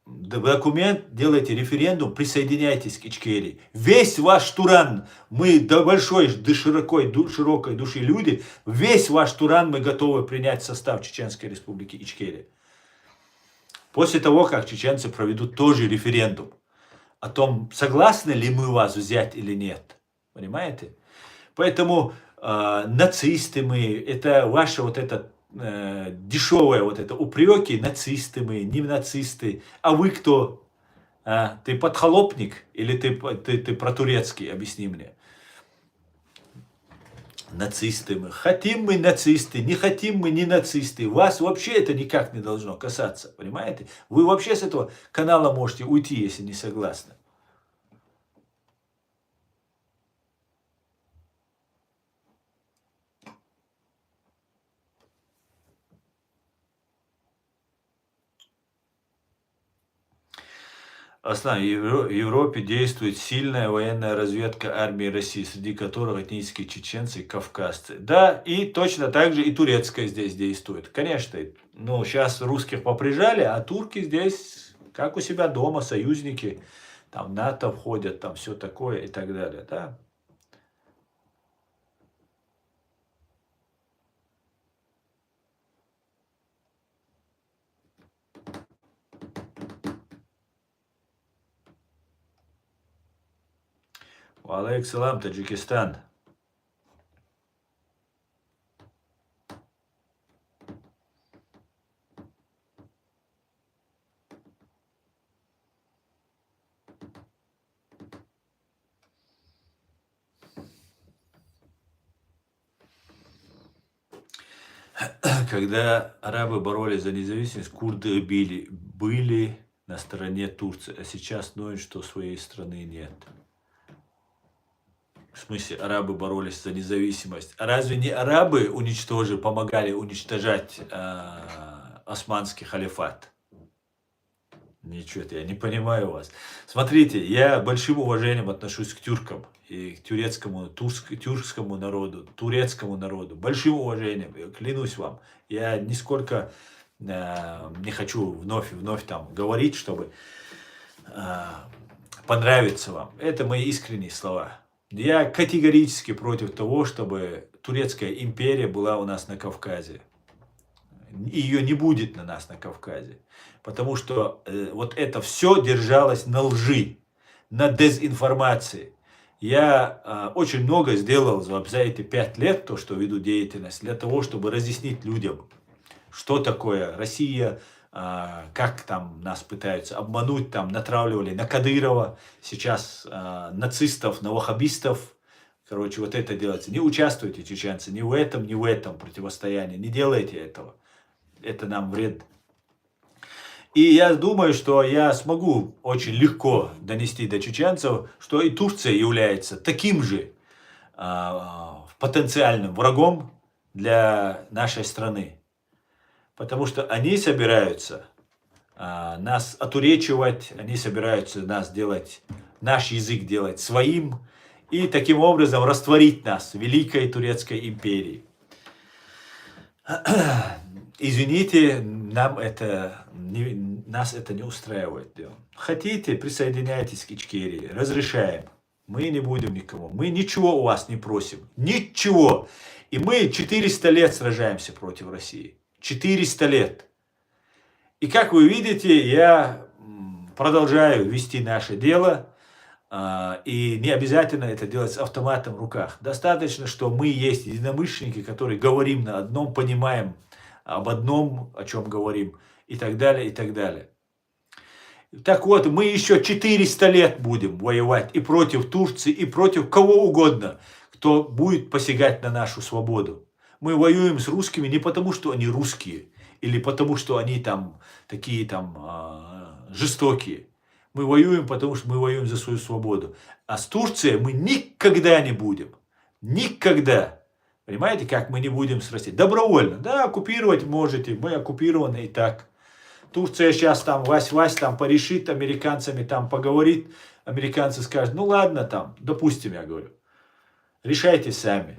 A: документ, делайте референдум, присоединяйтесь к Ичкерии. Весь ваш Туран, мы до большой, до широкой души люди, весь ваш Туран мы готовы принять в состав Чеченской Республики Ичкерия. После того, как чеченцы проведут тоже референдум о том, согласны ли мы вас взять или нет. Понимаете? Поэтому нацисты мы, это ваше вот это дешевое вот это упреки, нацисты мы, не нацисты. А вы кто? Ты подхолопник или ты протурецкий? Объясни мне. Нацисты мы. Хотим мы нацисты, не хотим мы не нацисты. Вас вообще это никак не должно касаться. Понимаете? Вы вообще с этого канала можете уйти, если не согласны. Аслан, в Европе действует сильная военная разведка армии России, среди которых этнические чеченцы и кавказцы. Да, и точно так же и турецкая здесь действует. Конечно, ну, сейчас русских поприжали, а турки здесь, как у себя дома, союзники, там НАТО входят, там все такое и так далее, да. Алейкум салам, Таджикистан. Когда арабы боролись за независимость, курды были на стороне Турции, а сейчас ноют, что своей страны нет. В смысле, арабы боролись за независимость. А разве не арабы помогали уничтожать османский халифат? Ничего, я не понимаю вас. Смотрите, я большим уважением отношусь к тюркам и к турецкому, тюркскому народу, турецкому народу. Большим уважением, я клянусь вам. Я нисколько не хочу вновь и вновь там говорить, чтобы понравиться вам. Это мои искренние слова. Я категорически против того, чтобы турецкая империя была у нас на Кавказе. Ее не будет на нас на Кавказе. Потому что вот это все держалось на лжи, на дезинформации. Я очень много сделал за эти 5 лет, то, что веду деятельность, для того, чтобы разъяснить людям, что такое Россия, как там нас пытаются обмануть, там натравливали на Кадырова, сейчас нацистов, на ваххабистов. Короче, вот это делается. Не участвуйте, чеченцы, ни в этом противостоянии, не делайте этого. Это нам вред. И я думаю, что я смогу очень легко донести до чеченцев, что и Турция является таким же потенциальным врагом для нашей страны. Потому что они собираются нас отуречивать, они собираются нас делать, наш язык делать своим и таким образом растворить нас в Великой Турецкой империи. Извините, нас это не устраивает. Хотите, присоединяйтесь к Ичкерии, разрешаем. Мы не будем никому, мы ничего у вас не просим, ничего. И мы 400 лет сражаемся против России, 400 лет. И как вы видите, я продолжаю вести наше дело, и не обязательно это делать с автоматом в руках. Достаточно, что мы есть единомышленники, которые говорим на одном, понимаем об одном, о чем говорим, и так далее, и так далее. Так вот, мы еще 400 лет будем воевать и против Турции, и против кого угодно, кто будет посягать на нашу свободу. Мы воюем с русскими не потому, что они русские, или потому, что они там такие там жестокие. Мы воюем, потому что мы воюем за свою свободу. А с Турцией мы никогда не будем. Никогда. Понимаете, как мы не будем с Россией? Добровольно. Да, оккупировать можете. Мы оккупированы и так. Турция сейчас там вась-вась там порешит американцами, там поговорит. Американцы скажут, ну ладно там, допустим, я говорю. Решайте сами.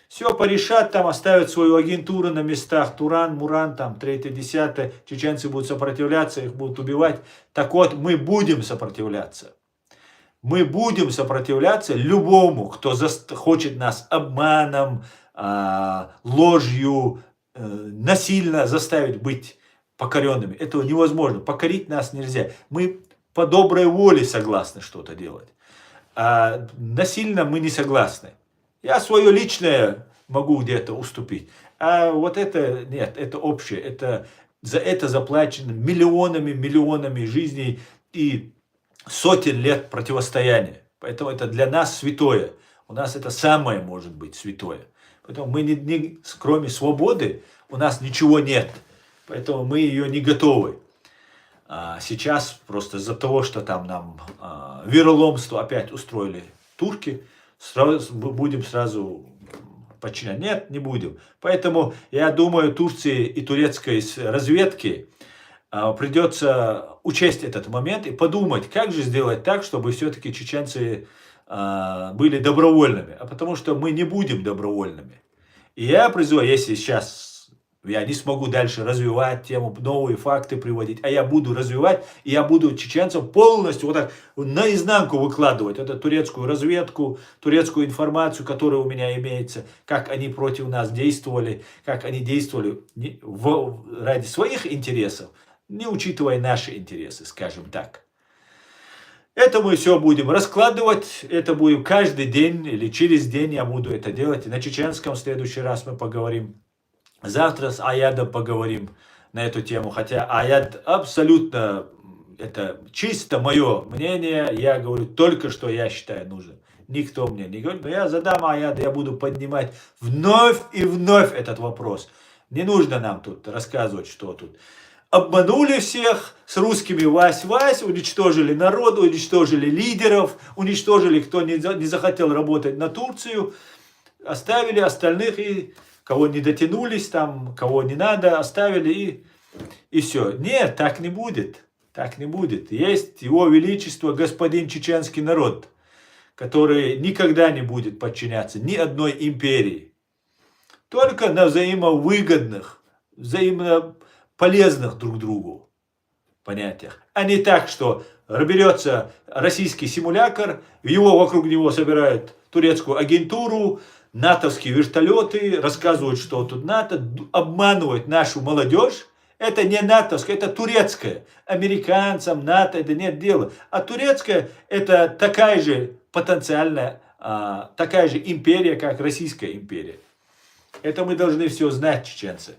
A: Все порешат, там оставят свою агентуру на местах. Туран, Муран, там, 3-10. Чеченцы будут сопротивляться, их будут убивать. Так вот, мы будем сопротивляться. Мы будем сопротивляться любому, кто хочет нас обманом, ложью, насильно заставить быть покоренными. Этого невозможно. Покорить нас нельзя. Мы по доброй воле согласны что-то делать. А насильно мы не согласны. Я свое личное могу где-то уступить. А вот это нет, это общее. За это заплачено миллионами жизней и сотен лет противостояния. Поэтому это для нас святое. У нас это самое может быть святое. Поэтому мы кроме свободы у нас ничего нет. Поэтому мы ее не готовы. Сейчас просто из-за того, что там нам вероломство опять устроили турки, будем сразу подчинять. Нет, не будем. Поэтому я думаю, Турции и турецкой разведке придется учесть этот момент и подумать, как же сделать так, чтобы все-таки чеченцы были добровольными. А потому что мы не будем добровольными. И я призываю, если сейчас я не смогу дальше развивать тему, новые факты приводить, а я буду развивать, и я буду чеченцев полностью вот так наизнанку выкладывать. Это турецкую разведку, турецкую информацию, которая у меня имеется, как они против нас действовали, как они действовали ради своих интересов, не учитывая наши интересы, скажем так. Это мы все будем раскладывать, это будем каждый день или через день я буду это делать. И на чеченском в следующий раз мы поговорим. Завтра с Аядом поговорим на эту тему. Хотя Аяд абсолютно, это чисто мое мнение. Я говорю только, что я считаю нужным. Никто мне не говорит. Но я задам Аяд, я буду поднимать вновь и вновь этот вопрос. Не нужно нам тут рассказывать, что тут. Обманули всех, с русскими вась-вась, уничтожили народ, уничтожили лидеров, уничтожили, кто не захотел работать на Турцию, оставили остальных, и кого не дотянулись, там, кого не надо, оставили, и все. Нет, так не будет. Так не будет. Есть его величество господин чеченский народ, который никогда не будет подчиняться ни одной империи. Только на взаимовыгодных, взаимно полезных друг другу понятиях. А не так, что берется российский симулятор, вокруг него собирают турецкую агентуру, натовские вертолеты, рассказывают, что тут НАТО, обманывают нашу молодежь. Это не натовское, это турецкое. Американцам, НАТО это нет дела. А турецкая это такая же потенциальная, такая же империя, как Российская империя. Это мы должны все знать, чеченцы.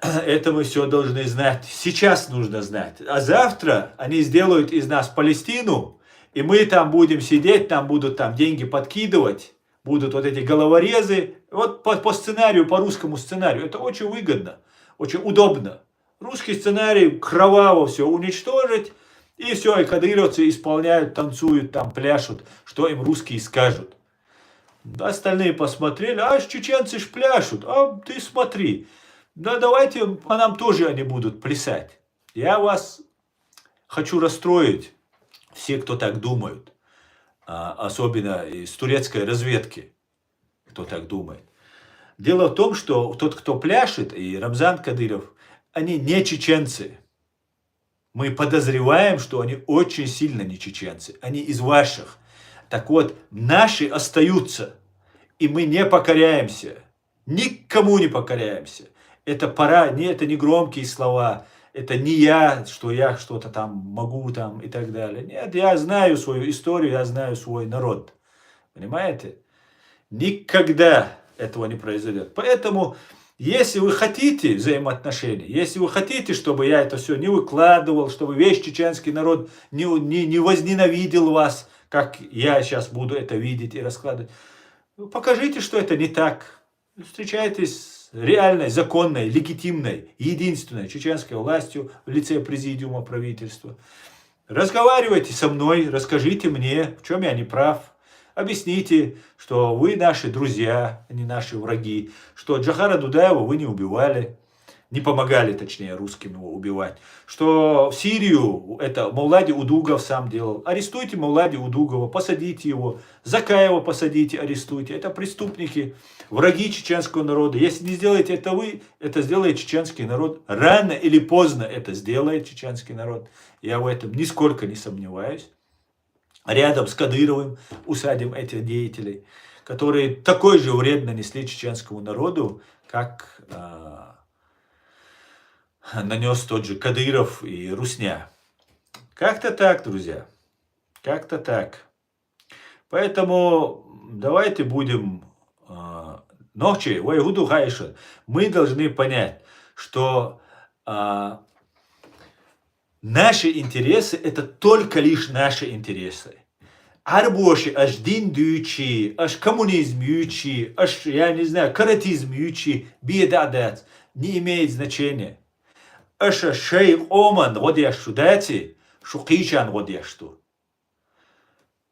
A: Это мы все должны знать. Сейчас нужно знать. А завтра они сделают из нас Палестину, и мы там будем сидеть, там будут там деньги подкидывать, будут вот эти головорезы. Вот по сценарию, по русскому сценарию. Это очень выгодно, очень удобно. Русский сценарий кроваво все уничтожить, и все, и кадыровцы исполняют, танцуют, там пляшут, что им русские скажут. Остальные посмотрели, а чеченцы ж пляшут, а ты смотри. Да давайте, по нам тоже они будут плясать. Я вас хочу расстроить, все, кто так думают, особенно из турецкой разведки, кто так думает. Дело в том, что тот, кто пляшет, и Рамзан Кадыров, они не чеченцы. Мы подозреваем, что они очень сильно не чеченцы, они из ваших. Так вот, наши остаются, и мы не покоряемся, никому не покоряемся. Это пора, это не громкие слова, это не я что-то там могу там и так далее. Нет, я знаю свою историю, я знаю свой народ. Понимаете? Никогда этого не произойдет. Поэтому, если вы хотите взаимоотношений, если вы хотите, чтобы я это все не выкладывал, чтобы весь чеченский народ не возненавидел вас, как я сейчас буду это видеть и раскладывать, покажите, что это не так. Встречайтесь с реальной, законной, легитимной, единственной чеченской властью в лице президиума правительства. Разговаривайте со мной, расскажите мне, в чем я не прав. Объясните, что вы наши друзья, а не наши враги, что Джохара Дудаева вы не убивали, не помогали, точнее, русским его убивать, что в Сирию это Мавлади Удугов сам делал. Арестуйте Мавлади Удугова, посадите его, Закаева посадите, арестуйте. Это преступники, враги чеченского народа. Если не сделаете это вы, это сделает чеченский народ. Рано или поздно это сделает чеченский народ. Я в этом нисколько не сомневаюсь. Рядом с Кадыровым усадим этих деятелей, которые такой же вред нанесли чеченскому народу, как нанес тот же Кадыров и Русня. Как-то так, друзья. Как-то так. Поэтому давайте будем ночи, мы должны понять, что наши интересы это только лишь наши интересы. Арбоши, аж дин дючи, аж коммунизм ючи, аж, я не знаю, каратизм ючи, биедадец, не имеет значения. Аж шейх оман годяшу дати, шукичан годяшту.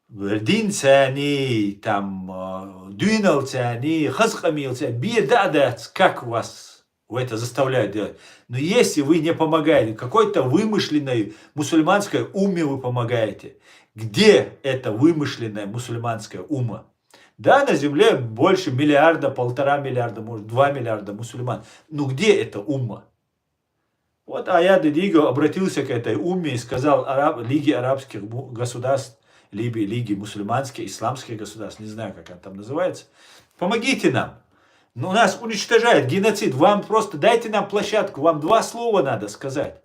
A: Дин цани, там, дюнал цани, хазкамил цани, биедадец, как вас это заставляют делать. Но если вы не помогаете, какой-то вымышленной мусульманской уме вы помогаете, где это вымышленная мусульманская ума? Да, на земле больше миллиарда, 1,5 миллиарда, может 2 миллиарда мусульман. Но где эта умма? Вот Аяд Диго обратился к этой умме и сказал Лиге арабских государств, Лиге мусульманских, исламских государств, не знаю, как она там называется, помогите нам. Но нас уничтожает геноцид. Вам просто дайте нам площадку. Вам 2 слова надо сказать.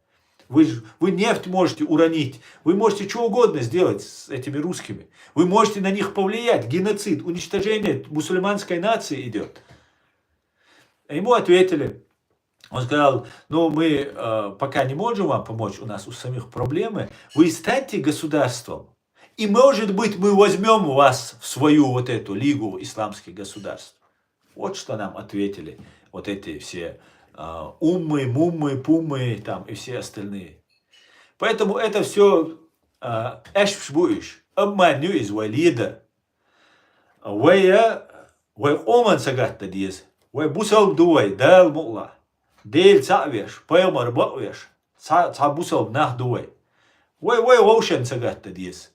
A: Вы нефть можете уронить. Вы можете что угодно сделать с этими русскими. Вы можете на них повлиять. Геноцид, уничтожение мусульманской нации идет. Ему ответили. Он сказал, ну мы пока не можем вам помочь. У нас у самих проблемы. Вы станьте государством. И может быть мы возьмем вас в свою вот эту лигу исламских государств. Вот что нам ответили вот эти все уммы, муммы, пуммы там, и все остальные. Поэтому это все эшбуиш, обманю из валида. Вай оман сагатта диез, вай бусал дуай, дал мулла, дейл цавеш, поймар баквеш, Цабусов нахдуй. Ой, воушен цагатта диес.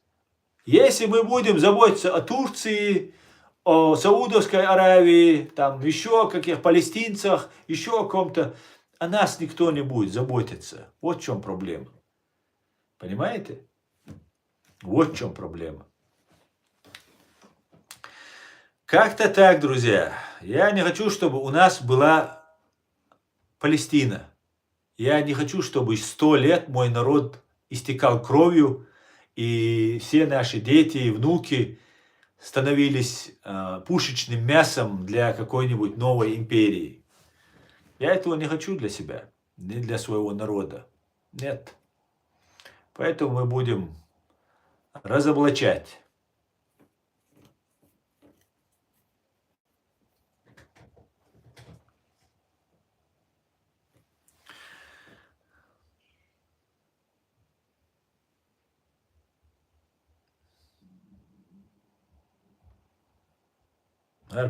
A: Если мы будем заботиться о Турции, о Саудовской Аравии, там еще о каких палестинцах, еще о ком-то, о нас никто не будет заботиться. Вот в чем проблема. Понимаете? Вот в чем проблема. Как-то так, друзья. Я не хочу, чтобы у нас была Палестина. Я не хочу, чтобы 100 лет мой народ истекал кровью, и все наши дети и внуки становились пушечным мясом для какой-нибудь новой империи. Я этого не хочу для себя, не для своего народа. Нет. Поэтому мы будем разоблачать.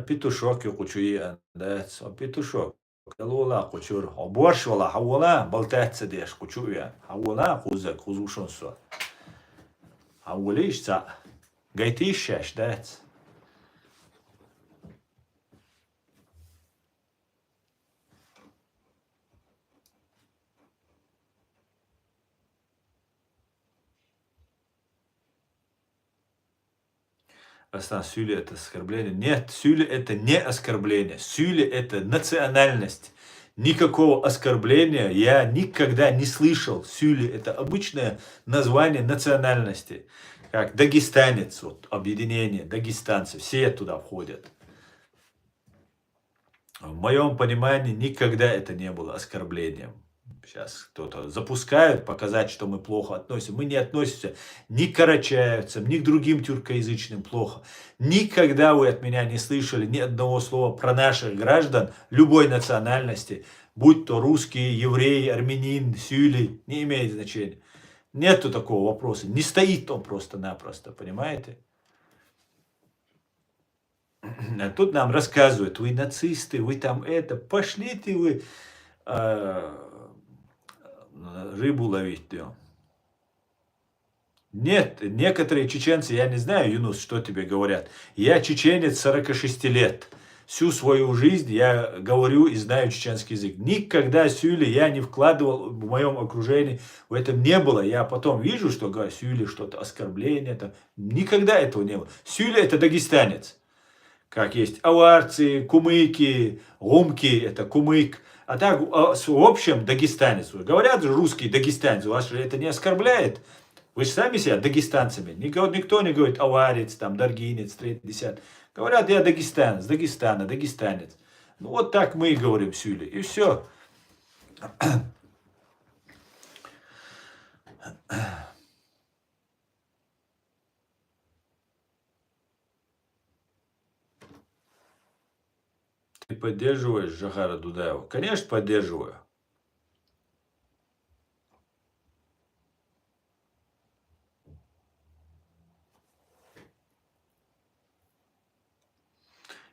A: Петушок кучуя, да, петушок. Лола кучур, борщ вала, хавала, болтается деш, кучуя, хавала, хуза, хузушонсо. Хавулишца, гайтишаш, да. Сюли это оскорбление. Нет, сюли это не оскорбление. Сюли это национальность. Никакого оскорбления я никогда не слышал. Сюли это обычное название национальности. Как дагестанец, вот, объединение дагестанцев, все туда входят. В моем понимании никогда это не было оскорблением. Сейчас кто-то запускает, показать, что мы плохо относимся. Мы не относимся ни к карачаевцам, ни к другим тюркоязычным плохо. Никогда вы от меня не слышали ни одного слова про наших граждан любой национальности, будь то русские, евреи, армянин, сюли, не имеет значения. Нету такого вопроса. Не стоит он просто-напросто, понимаете? А тут нам рассказывают, вы нацисты, вы там это, пошлите вы рыбу ловить. Да. Нет, некоторые чеченцы, я не знаю, Юнус, что тебе говорят. Я чеченец 46 лет. Всю свою жизнь я говорю и знаю чеченский язык. Никогда сюли я не вкладывал в моем окружении. В этом не было. Я потом вижу, что говорят, сюли что-то, оскорбление. Там. Никогда этого не было. Сюли это дагестанец. Как есть аварцы, кумыки, гумки, это кумык. А так, в общем, дагестанец. Говорят же русский дагестанец, вас же это не оскорбляет? Вы же сами себя дагестанцами. Никто не говорит аварец, там, даргинец, 30. Говорят, я дагестанец, Дагестана, дагестанец. Ну вот так мы и говорим сюли. И все. Ты поддерживаешь Жахара Дудаева? Конечно, поддерживаю.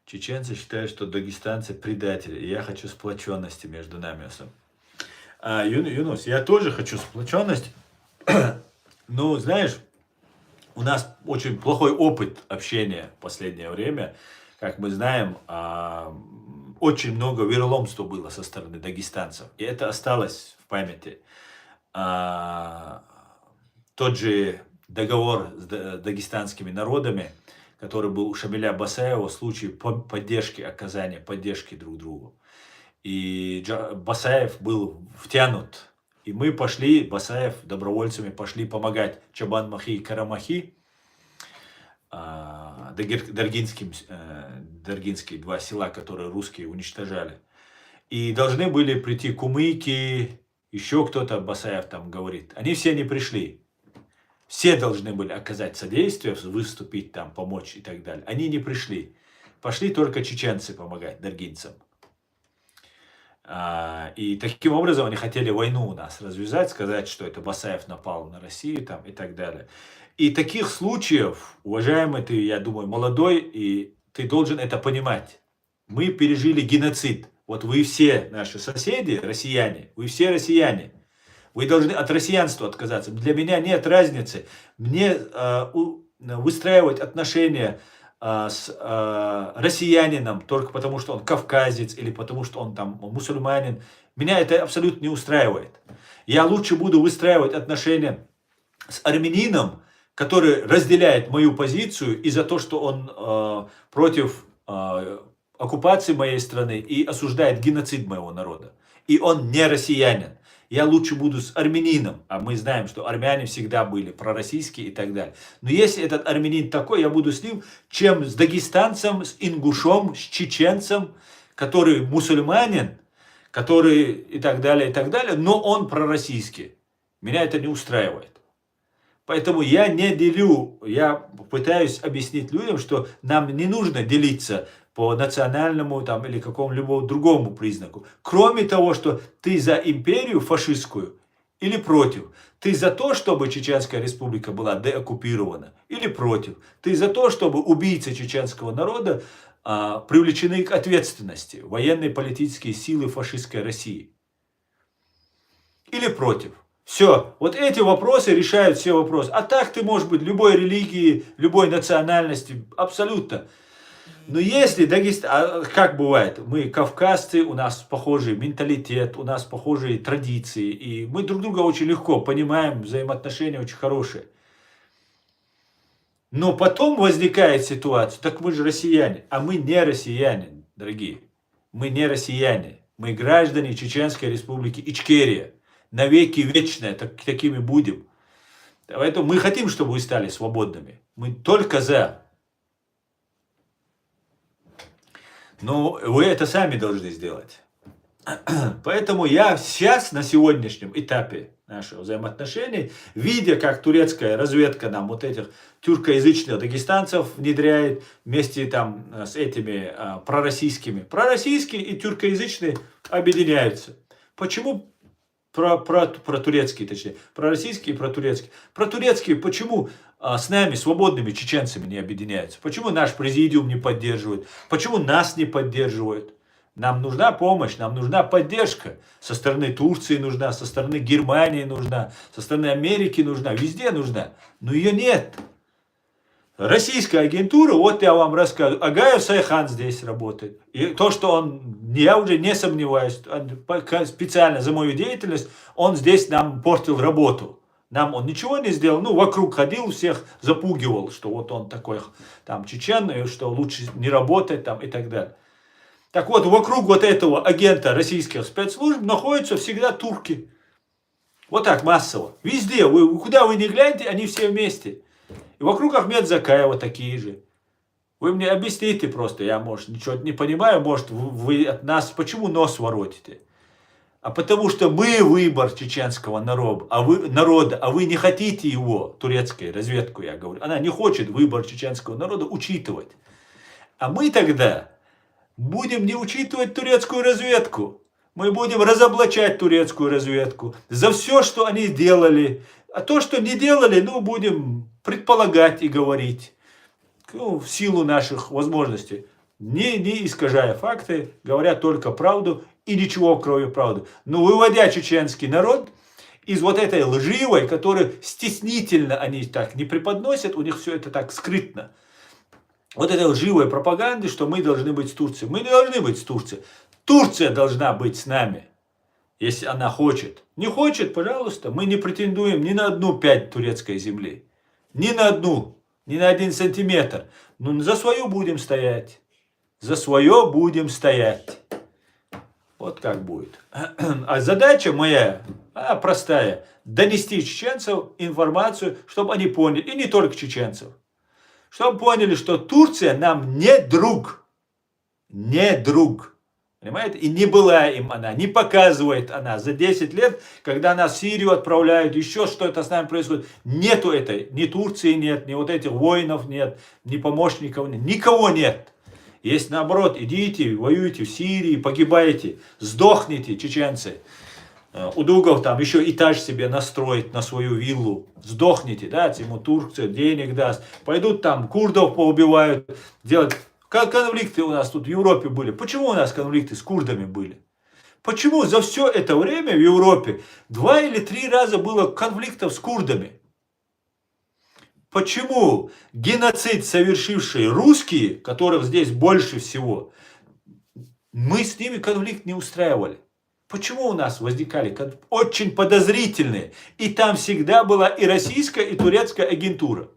A: Чеченцы считают, что дагестанцы предатели. И я хочу сплоченности между нами. Юнус, я тоже хочу сплоченность. Но, знаешь, у нас очень плохой опыт общения в последнее время. Как мы знаем, очень много вероломства было со стороны дагестанцев. И это осталось в памяти. Тот же договор с дагестанскими народами, который был у Шамиля Басаева в случае поддержки, оказания поддержки друг другу. И Басаев был втянут. И мы пошли, Басаев добровольцами пошли помогать Чабан-Махи и Карамахи, Даргинские два села, которые русские уничтожали. И должны были прийти кумыки, еще кто-то, Басаев там говорит. Они все не пришли. Все должны были оказать содействие, выступить там, помочь и так далее. Они не пришли. Пошли только чеченцы помогать даргинцам. И таким образом они хотели войну у нас развязать, сказать, что это Басаев напал на Россию там, и так далее. И таких случаев, уважаемый ты, я думаю, молодой, и ты должен это понимать. Мы пережили геноцид. Вот вы все наши соседи, россияне, вы все россияне. Вы должны от россиянства отказаться. Для меня нет разницы. Мне выстраивать отношения с россиянином только потому, что он кавказец или потому, что он там мусульманин. Меня это абсолютно не устраивает. Я лучше буду выстраивать отношения с армянином, который разделяет мою позицию и за то, что он против оккупации моей страны и осуждает геноцид моего народа. И он не россиянин. Я лучше буду с армянином, а мы знаем, что армяне всегда были пророссийские и так далее. Но если этот армянин такой, я буду с ним, чем с дагестанцем, с ингушом, с чеченцем, который мусульманин, который и так далее, но он пророссийский. Меня это не устраивает. Поэтому я не делю, я пытаюсь объяснить людям, что нам не нужно делиться по национальному там, или какому-либо другому признаку. Кроме того, что ты за империю фашистскую или против. Ты за то, чтобы Чеченская республика была деоккупирована или против. Ты за то, чтобы убийцы чеченского народа привлечены к ответственности военные политические силы фашистской России. Или против. Все, вот эти вопросы решают все вопросы. А так ты можешь быть любой религии, любой национальности, абсолютно. Но если Дагестан, как бывает, мы кавказцы, у нас похожий менталитет, у нас похожие традиции, и мы друг друга очень легко понимаем, взаимоотношения очень хорошие. Но потом возникает ситуация, так мы же россияне, а мы не россияне, дорогие. Мы не россияне, мы граждане Чеченской республики Ичкерия. Навеки вечное, такими будем. Поэтому мы хотим, чтобы вы стали свободными. Мы только за. Но вы это сами должны сделать. Поэтому я сейчас на сегодняшнем этапе наших взаимоотношений, видя, как турецкая разведка нам вот этих тюркоязычных дагестанцев внедряет вместе там с этими пророссийскими. Пророссийские и тюркоязычные объединяются. Почему? Про турецкие, точнее. Про российские и про турецкие. Про турецкие почему с нами, свободными чеченцами, не объединяются? Почему наш президиум не поддерживает? Почему нас не поддерживают? Нам нужна помощь, нам нужна поддержка. Со стороны Турции нужна, со стороны Германии нужна, со стороны Америки нужна, везде нужна. Но ее нет. Российская агентура, вот я вам рассказываю, Агаев Сайхан здесь работает. И то, что он, я уже не сомневаюсь, специально за мою деятельность, он здесь нам портил работу. Нам он ничего не сделал, ну, вокруг ходил, всех запугивал, что вот он такой там чечен, и что лучше не работать там и так далее. Так вот, вокруг вот этого агента российских спецслужб находятся всегда турки. Вот так массово. Везде, куда вы ни гляньте, они все вместе. И вокруг Ахмед Закаева такие же. Вы мне объясните просто, я, может, ничего не понимаю, может, вы от нас, почему нос воротите? А потому что мы выбор чеченского народа, а вы не хотите его, турецкая разведку, я говорю, она не хочет выбор чеченского народа учитывать. А мы тогда будем не учитывать турецкую разведку. Мы будем разоблачать турецкую разведку за все, что они делали. А то, что не делали, ну, будем предполагать и говорить. Ну, в силу наших возможностей. Не искажая факты, говоря только правду и ничего кроме правды. Но выводя чеченский народ из вот этой лживой, которую стеснительно они так не преподносят, у них все это так скрытно. Вот этой лживой пропаганды, что мы должны быть с Турцией. Мы не должны быть с Турцией. Турция должна быть с нами, если она хочет. Не хочет, пожалуйста, мы не претендуем ни на одну пять турецкой земли. Ни на одну, ни на 1 сантиметр. Но за свое будем стоять. За свое будем стоять. Вот как будет. А задача моя простая. Донести чеченцев информацию, чтобы они поняли. И не только чеченцев. Чтобы поняли, что Турция нам не друг. Не друг. Понимаете? И не была им она, не показывает она. За 10 лет, когда нас в Сирию отправляют, еще что-то с нами происходит. Нету этой, ни Турции нет, ни вот этих воинов нет, ни помощников нет, никого нет. Есть наоборот, идите, воюйте в Сирии, погибайте, сдохните, чеченцы. Удугов там еще этаж себе настроит на свою виллу. Сдохните, дать ему Турция денег даст. Пойдут там, курдов поубивают, делать. Как конфликты у нас тут в Европе были. Почему у нас конфликты с курдами были? Почему за все это время в Европе 2 или 3 раза было конфликтов с курдами? Почему геноцид, совершившие русские, которых здесь больше всего, мы с ними конфликт не устраивали? Почему у нас возникали очень подозрительные? И там всегда была и российская, и турецкая агентура.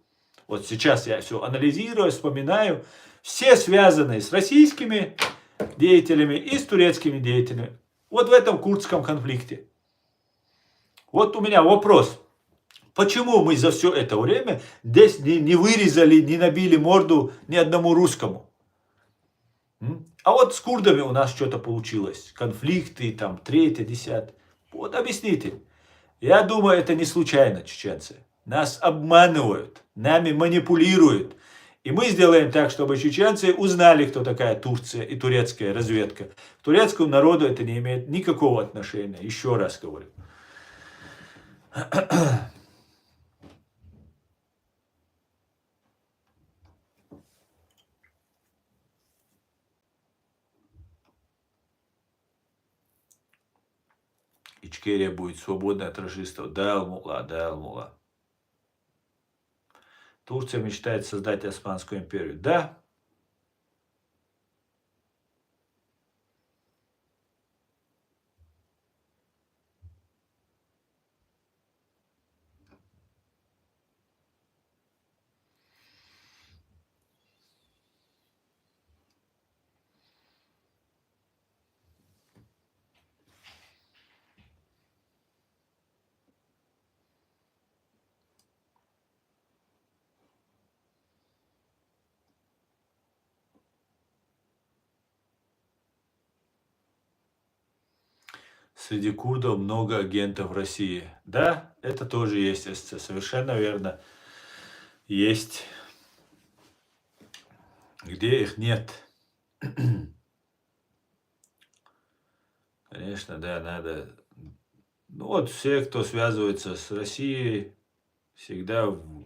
A: Вот сейчас я все анализирую, вспоминаю. Все связанные с российскими деятелями и с турецкими деятелями. Вот в этом курдском конфликте. Вот у меня вопрос. Почему мы за все это время здесь не вырезали, не набили морду ни одному русскому? А вот с курдами у нас что-то получилось. Конфликты, там, третье, десятое. Вот объясните. Я думаю, это не случайно, чеченцы. Нас обманывают, нами манипулируют. И мы сделаем так, чтобы чеченцы узнали, кто такая Турция и турецкая разведка. К турецкому народу это не имеет никакого отношения. Еще раз говорю. Ичкерия будет свободной от рашистов. Да, Алмула, да, Алмула. Турция мечтает создать Османскую империю. Да. Среди курдов много агентов России. Да, это тоже есть, совершенно верно. Есть. Где их нет? Конечно, да, надо. Ну вот все, кто связывается с Россией, всегда в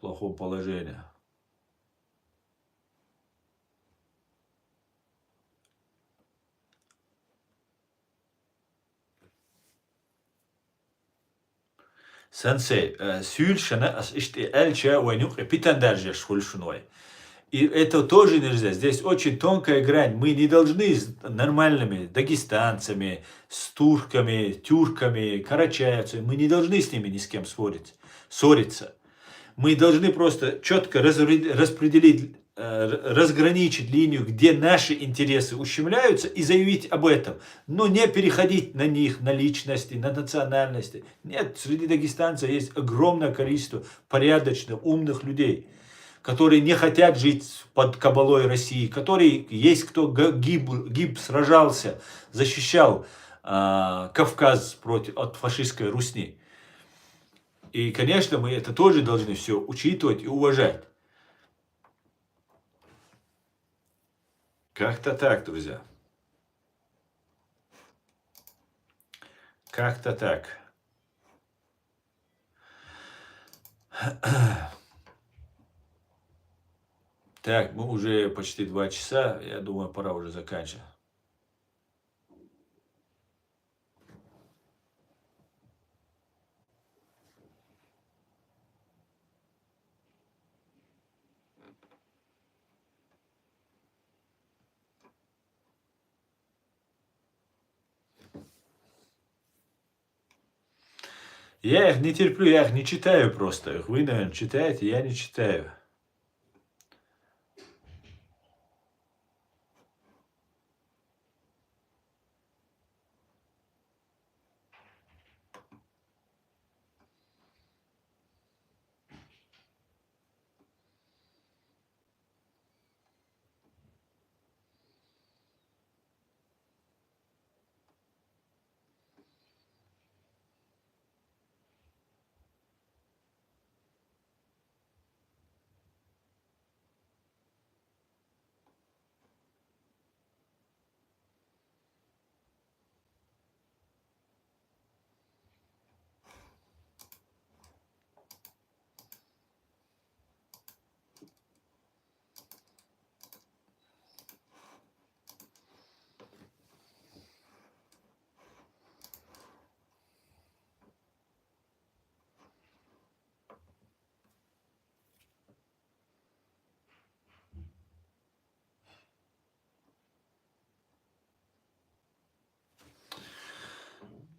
A: плохом положении. Сенсей, сюльшана ас ишти эльча уайнюк питандержеш хульшуной. И это тоже нельзя. Здесь очень тонкая грань. Мы не должны с нормальными дагестанцами, с турками, тюрками, карачаевцами, мы не должны с ними ни с кем ссориться. Мы должны просто четко распределить, разграничить линию, где наши интересы ущемляются, и заявить об этом. Но не переходить на них, на личности, на национальности. Нет, среди дагестанцев есть огромное количество порядочных, умных людей, которые не хотят жить под кабалой России, которые есть кто гиб сражался, защищал Кавказ от фашистской Русни. И, конечно, мы это тоже должны все учитывать и уважать. Как-то так, друзья. Как-то так. Так, мы уже почти 2 часа. Я думаю, пора уже заканчивать. Я их не терплю, я их не читаю просто. Их вы, наверное, читаете, я не читаю.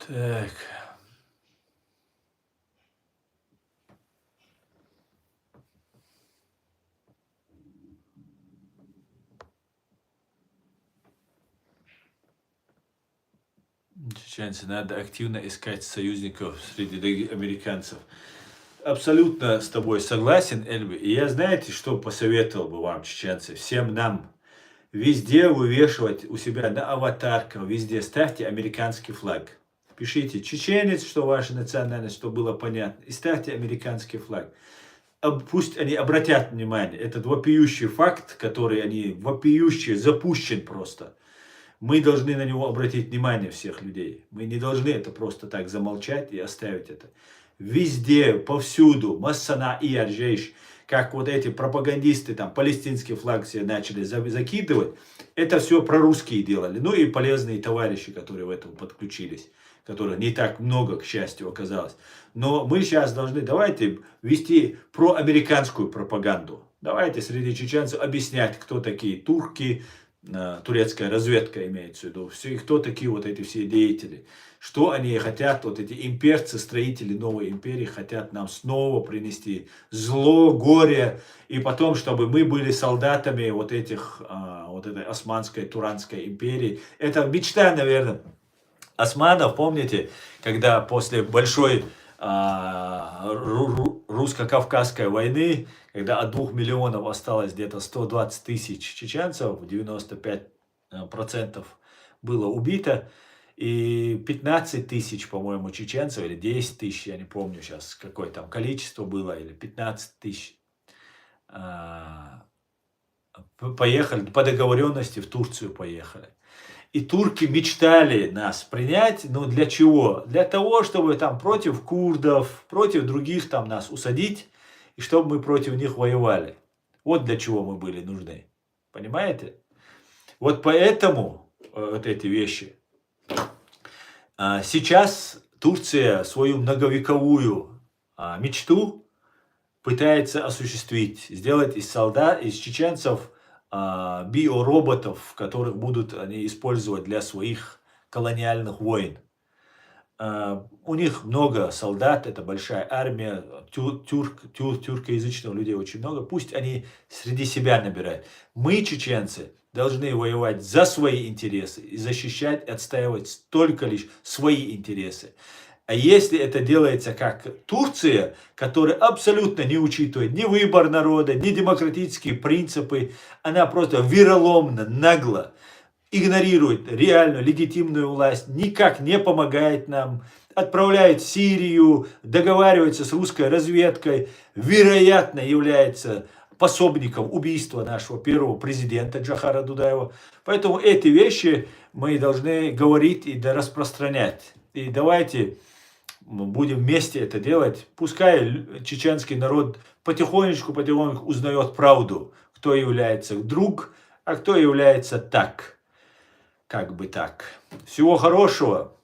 A: Так. Чеченцы, надо активно искать союзников среди американцев. Абсолютно с тобой согласен, Эльби. И я, знаете, что посоветовал бы вам, чеченцы, всем нам? Везде вывешивать у себя на аватарках, везде ставьте американский флаг. Пишите чеченец, что ваша национальность, чтобы было понятно. И ставьте американский флаг. Пусть они обратят внимание. Этот вопиющий факт, который они вопиющий, запущен просто. Мы должны на него обратить внимание всех людей. Мы не должны это просто так замолчать и оставить это. Везде, повсюду, массана и аржейш, как вот эти пропагандисты, там, палестинский флаг себе начали закидывать, это все прорусские делали. Ну и полезные товарищи, которые в этом подключились, которых не так много, к счастью, оказалось. Но мы сейчас должны, давайте, вести проамериканскую пропаганду. Давайте среди чеченцев объяснять, кто такие турки, турецкая разведка имеется в виду, все, кто такие вот эти все деятели, что они хотят, вот эти имперцы, строители новой империи хотят нам снова принести зло, горе, и потом, чтобы мы были солдатами вот этих, вот этой османской, туранской империи. Это мечта, наверное, османов, помните, когда после большой русско-кавказской войны, когда от 2 миллионов осталось где-то 120 тысяч чеченцев, 95% было убито, и 15 тысяч, по-моему, чеченцев, или 10 тысяч, я не помню сейчас, какое там количество было, или 15 тысяч, поехали, по договоренности в Турцию поехали. И турки мечтали нас принять, но для чего? Для того, чтобы там против курдов, против других там нас усадить, и чтобы мы против них воевали. Вот для чего мы были нужны. Понимаете? Вот поэтому вот эти вещи. Сейчас Турция свою многовековую мечту пытается осуществить. Сделать из солдат, из чеченцев биороботов, которых будут они использовать для своих колониальных войн. У них много солдат, это большая армия, тюркоязычных людей очень много. Пусть они среди себя набирают. Мы, чеченцы, должны воевать за свои интересы и защищать, отстаивать только лишь свои интересы. А если это делается как Турция, которая абсолютно не учитывает ни выбор народа, ни демократические принципы, она просто вероломно, нагло игнорирует реальную, легитимную власть, никак не помогает нам, отправляет в Сирию, договаривается с русской разведкой, вероятно является пособником убийства нашего первого президента Джохара Дудаева. Поэтому эти вещи мы должны говорить и распространять. И давайте будем вместе это делать. Пускай чеченский народ потихонечку узнает правду, кто является друг, а кто является так. Как бы так. Всего хорошего.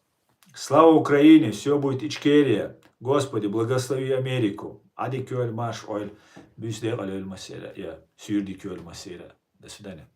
A: Слава Украине. Все будет Ичкерия. Господи, благослови Америку. Ади кёль маш оль. Бюсдер аль масера. Я сюрди кёль масера. До свидания.